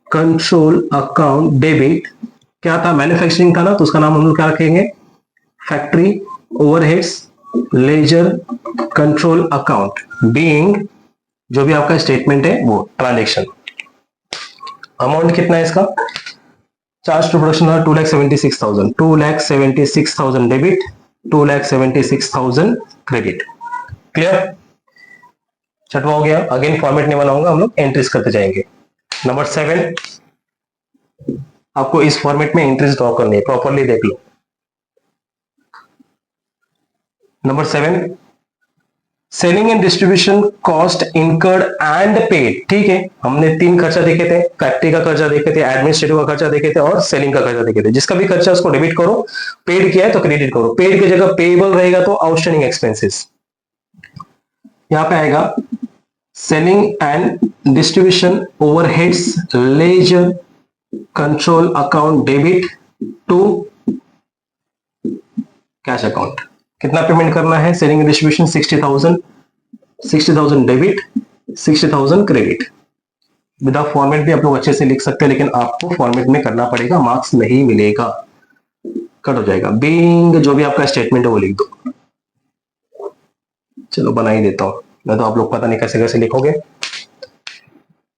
control account debit. क्या था, मैन्युफैक्चरिंग था ना, तो उसका नाम हम लोग क्या रखेंगे, factory overheads ledger control account, being जो भी आपका स्टेटमेंट है वो ट्रांजेक्शन। अमाउंट कितना है इसका, charge to production 2,76,000, 2,76,000 debit, 2,76,000 credit. Clear, छठवा हो गया। अगेन फॉर्मेट नहीं बनाऊंगा, हम लोग एंट्रीज करते जाएंगे। नंबर 7, आपको इस फॉर्मेट में एंट्रीज ड्रॉ करनी है, प्रॉपरली देख लो। Number 7, selling and distribution cost incurred and paid. ठीक है, हमने 3 खर्चा देखे थे, फैक्ट्री का खर्चा देखे थे, एडमिनिस्ट्रेटिव का खर्चा देखे थे और सेलिंग का खर्चा देखे थे। जिसका भी खर्चा उसको डेबिट करो, पेड किया है तो क्रेडिट करो, पेड की जगह पेएबल रहेगा तो आउटस्टैंडिंग एक्सपेंसेस। यहां पे आएगा selling and distribution overheads ledger control account debit to cash account. कितना पेमेंट करना है, selling and distribution 60,000, 60,000 debit, 60,000 credit. Without format भी आप लोग अच्छे से लिख सकते हैं, लेकिन आपको फॉर्मेट में करना पड़ेगा, मार्क्स नहीं मिलेगा, कट हो जाएगा। बीइंग जो भी आपका स्टेटमेंट है वो लिख दो। चलो बना ही देता हूं, मैं तो आप लोग पता नहीं कैसे कैसे लिखोगे।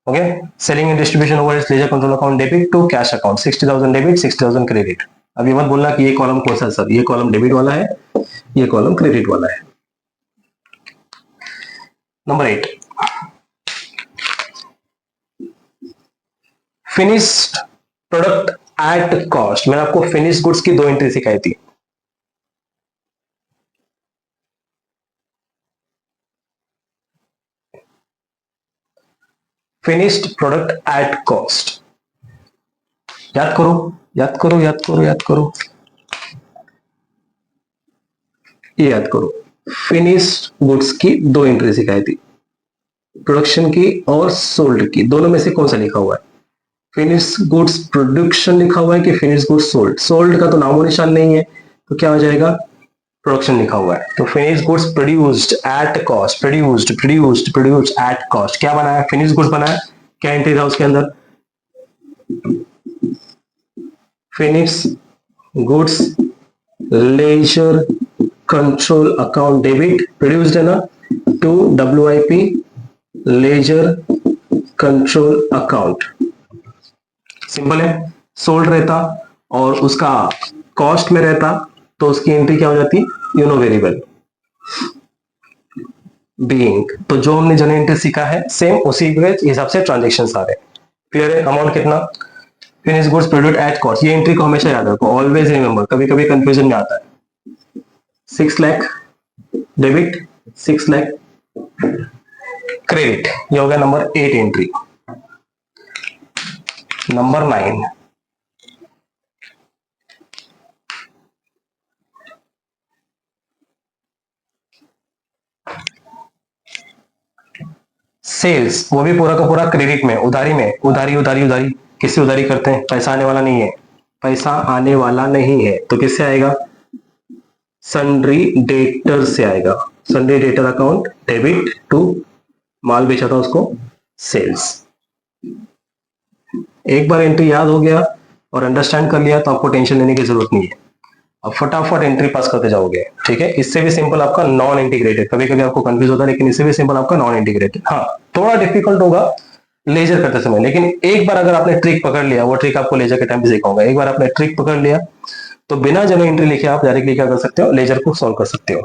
Okay, selling and distribution overheads ledger control account debit to cash account, 60,000 debit, 60,000 credit. अब ये मत बोलना कि ये कॉलम कौन सा है सर, ये कॉलम डेबिट वाला है, ये कॉलम क्रेडिट वाला है। Number 8, finished product at cost. मैंने आपको फिनिश गुड्स की 2 एंट्री सिखाई थी। Finished product at cost. याद करो याद करो याद करो याद करो, ये याद करो। फिनिश्ड गुड्स की दो एंट्री सिखाई थी, प्रोडक्शन की और सोल्ड की। दोनों में से कौन सा लिखा हुआ है? फिनिश गुड्स प्रोडक्शन लिखा हुआ है कि फिनिश गुड्स सोल्ड? सोल्ड का तो नामो निशान नहीं है, तो क्या हो जाएगा? प्रोडक्शन लिखा हुआ है। तो finish goods produced at cost, produced at cost. क्या बनाया? फिनिश गुड्स बनाया। क्या एंट्री था उसके अंदर? Finish goods ledger control account debit, produced है ना, to WIP ledger control account. Simple है। सोल्ड रहता और उसका कॉस्ट में रहता तो उसकी एंट्री क्या हो जाती? You know very well, being. तो जो हमने जनरल एंट्री सीखा है सेम उसी के हिसाब से ट्रांजेक्शंस आ रहे हैं। क्लियर है? अमाउंट कितना? Finish goods produced at cost. ये एंट्री को हमेशा याद रखो, ऑलवेज रिमेंबर, कभी कभी कंफ्यूजन में आता है। 6 लाख डेबिट, 6 लाख क्रेडिट। ये हो गया नंबर 8 एंट्री। नंबर 9, सेल्स, वो भी पूरा का पूरा क्रेडिट में, उधारी में। उधारी उधारी उधारी, किससे उधारी करते हैं? पैसा आने वाला नहीं है, पैसा आने वाला नहीं है तो किससे आएगा? सन्ड्री डेटर से आएगा। Sundry debtor account debit to, माल बेचा था उसको, सेल्स। एक बार एंट्री याद हो गया और अंडरस्टैंड कर लिया तो आपको टेंशन लेने की जरूरत नहीं है, अब फटाफट एंट्री पास करते जाओगे। ठीक है? इससे भी सिंपल आपका नॉन इंटीग्रेटेड। कभी कभी आपको कंफ्यूज होता है, लेकिन इससे भी सिंपल आपका नॉन इंटीग्रेटेड। हाँ, थोड़ा डिफिकल्ट होगा लेजर करते समय, लेकिन एक बार अगर आपने ट्रिक पकड़ लिया, वो ट्रिक आपको लेजर के टाइम पे सिखाऊंगा, एक बार आपने ट्रिक पकड़ लिया तो बिना जनरल एंट्री लिखे आप डायरेक्टली क्या कर सकते हो? लेजर को सॉल्व कर सकते हो।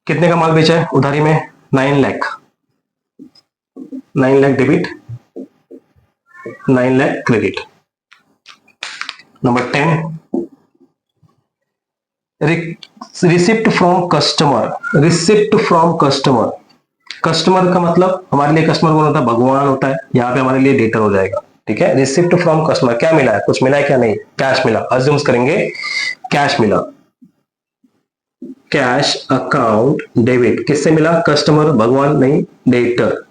कितने का माल बेचा है उधारी में? 9 lakh. 9 lakh debit, 9 lakh credit. Number 10, receipt from customer. Receipt from customer, customer का मतलब हमारे लिए कस्टमर कौन होता है? भगवान होता है। यहाँ पे हमारे लिए डेटर हो जाएगा। ठीक है? रिसिप्ट फ्रॉम कस्टमर, क्या मिला है? कुछ मिला है क्या? नहीं, कैश मिला। अज्यूम्स करेंगे कैश मिला। कैश अकाउंट डेबिट, किससे मिला? कस्टमर, भगवान नहीं, डेटर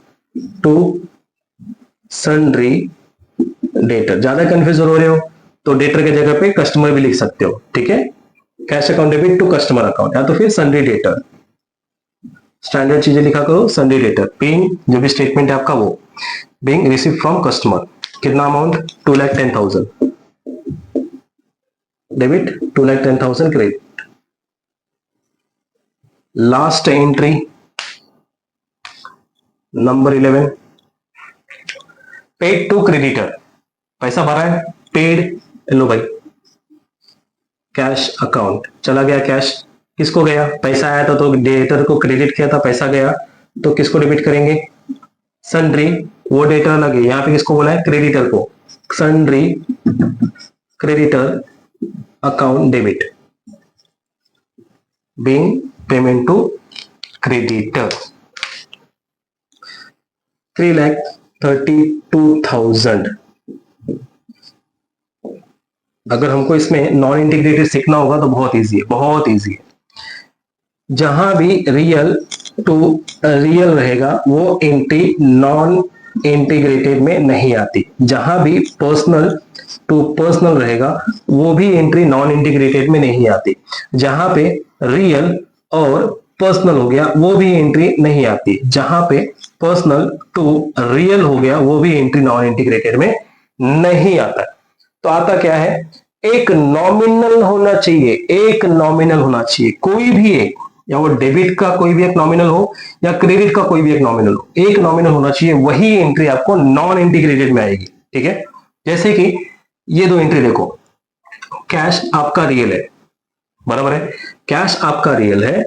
टू सन्ड्री डेटर। ज्यादा कंफ्यूज हो रहे हो तो डेटर की जगह पे कस्टमर भी लिख सकते हो। ठीक है? Cash account debit to customer account, या तो फिर सन्ड्री डेटर। स्टैंडर्ड चीजें लिखा करो। सन्ड्री डेटर बीइंग, जो भी स्टेटमेंट है आपका वो बीइंग रिसीव फ्रॉम कस्टमर। कितना amount? 2,10,000 debit, 2,10,000 credit. Last entry number 11, paid to creditor. पैसा भरा है, पेड, लो भाई, कैश अकाउंट चला गया। कैश किसको गया? पैसा आया था तो डेटर को क्रेडिट किया था, पैसा गया तो किसको डेबिट करेंगे? सन्ड्री, वो डेटर लगे। यहाँ पे किसको बोला है? क्रेडिटर को। Sundry creditor account debit being payment to creditor. 3,32,000। अगर हमको इसमें नॉन इंटीग्रेटेड सीखना होगा तो बहुत इजी है, बहुत इजी है। जहां भी रियल टू रियल रहेगा वो एंट्री नॉन इंटीग्रेटेड में नहीं आती। जहां भी पर्सनल टू पर्सनल रहेगा वो भी एंट्री नॉन इंटीग्रेटेड में नहीं आती। जहां पे रियल और पर्सनल हो गया वो भी एंट्री नहीं आती। जहां पे पर्सनल टू रियल हो गया वो भी एंट्री नॉन इंटीग्रेटेड में नहीं आता। तो आता क्या है? एक नॉमिनल होना चाहिए, एक नॉमिनल होना चाहिए, कोई भी एक, या वो डेबिट का कोई भी एक नॉमिनल हो या क्रेडिट का कोई भी एक नॉमिनल हो, एक नॉमिनल होना चाहिए, वही एंट्री आपको नॉन इंटीग्रेटेड में आएगी। ठीक है? जैसे कि ये दो एंट्री देखो, कैश आपका रियल है, बराबर है, कैश आपका रियल है,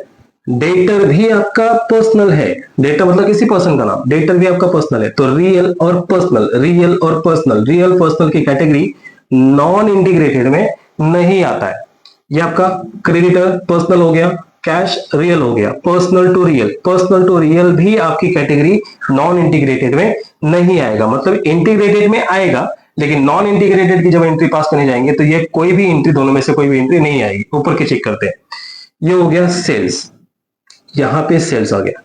डेटर भी आपका पर्सनल है। डेटर मतलब किसी पर्सन का नाम, डेटर भी आपका पर्सनल है। तो रियल और पर्सनल, रियल और पर्सनल, रियल पर्सनल की कैटेगरी नॉन इंटीग्रेटेड में नहीं आता है। ये आपका क्रेडिटर पर्सनल हो गया, कैश रियल हो गया, personal to real, personal to real भी आपकी कैटेगरी नॉन इंटीग्रेटेड में नहीं आएगा, मतलब इंटीग्रेटेड में आएगा लेकिन नॉन इंटीग्रेटेड की जब एंट्री पास करने जाएंगे तो ये कोई भी एंट्री, दोनों में से कोई भी एंट्री नहीं आएगी। ऊपर के चेक करते हैं, ये हो गया सेल्स, यहां पे सेल्स आ गया,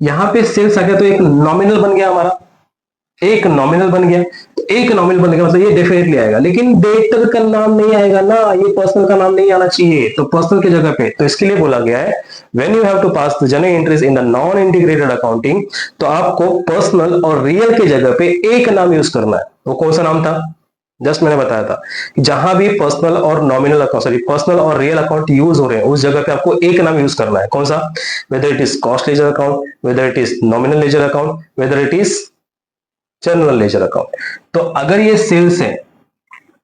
यहां पे सेल्स आ गया तो एक नॉमिनल बन गया हमारा, एक नॉमिनल बन गया, एक नॉमिनल बन गया मतलब ये डेफिनेटली आएगा, लेकिन डेटर का नाम नहीं आएगा ना, ये पर्सनल का नाम नहीं आना चाहिए, तो पर्सनल की जगह पे, तो इसके लिए बोला गया है when you have to pass the general entries in the non integrated accounting, तो आपको पर्सनल और रियल की जगह पे एक नाम यूज करना है। वो कौन सा नाम था, जस्ट मैंने बताया था, जहां भी पर्सनल और नॉमिनल अकाउंट, सॉरी पर्सनल और रियल अकाउंट यूज हो रहे हैं उस जगह पे आपको एक नाम यूज करना है। कौन सा, whether it is cost ledger account, whether it is nominal ledger account, whether it is general ledger account. तो अगर ये सेल्स है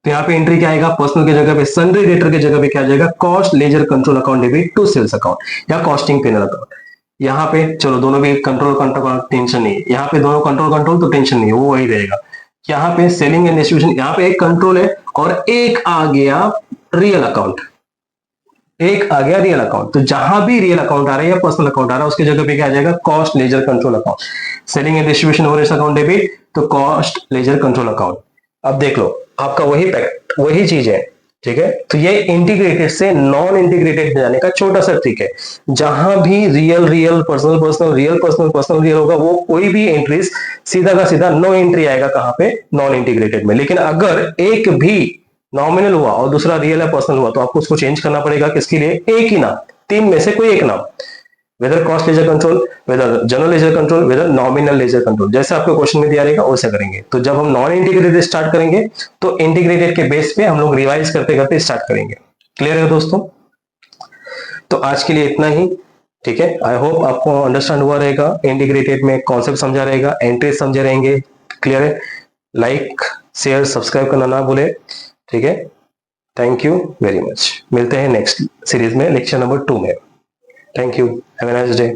तो यहाँ पे एंट्री क्या आएगा, पर्सनल की जगह पे सन्ड्री डेटर की जगह पे क्या आ जाएगा, cost ledger control account debit to sales account या कॉस्टिंग पेनल अकाउंट। यहाँ पे चलो दोनों भी कंट्रोल कंट्रोल टेंशन नहीं है, यहाँ पे दोनों कंट्रोल कंट्रोल तो टेंशन नहीं है, वो वही रहेगा। यहाँ पे सेलिंग एंड डिस्ट्रीब्यूशन, यहाँ पे एक कंट्रोल है और एक आ गया रियल अकाउंट, एक आ गया रियल अकाउंट, तो जहां भी रियल अकाउंट आ रहा है या पर्सनल अकाउंट आ रहा है उसके जगह पे क्या आ जाएगा, cost ledger control account, selling and distribution overheads account debit तो कॉस्ट लेजर कंट्रोल अकाउंट। अब देख लो आपका वही पैक्ट, वही चीज है, ठीक है। तो ये इंटीग्रेटेड से नॉन इंटीग्रेटेड जाने का छोटा सा ट्रिक है, जहां भी real real personal personal real personal personal real होगा वो कोई भी एंट्रीज सीधा का सीधा नो एंट्री आएगा कहां पे, नॉन इंटीग्रेटेड में। लेकिन अगर एक भी नॉमिनल हुआ और दूसरा रियल है पर्सनल हुआ तो आपको उसको चेंज करना पड़ेगा, किसके लिए, एक ही नाम, तीन में से कोई एक नाम, whether cost ledger control, whether general ledger control, whether nominal ledger control, जैसे आपको क्वेश्चन में दिया रहेगा वैसे करेंगे। तो जब हम नॉन इंटीग्रेटेड स्टार्ट करेंगे तो इंटीग्रेटेड के बेस पे हम लोग रिवाइज करते करते स्टार्ट करेंगे। क्लियर है दोस्तों, तो आज के लिए इतना ही, ठीक है। आई होप आपको अंडरस्टैंड हुआ रहेगा, इंटीग्रेटेड में कॉन्सेप्ट समझा रहेगा, एंट्री समझे रहेंगे। क्लियर है, लाइक शेयर सब्सक्राइब करना ना भूले, ठीक है। थैंक यू वेरी मच, मिलते हैं नेक्स्ट सीरीज में लेक्चर नंबर 2 में। Thank you, have a nice day.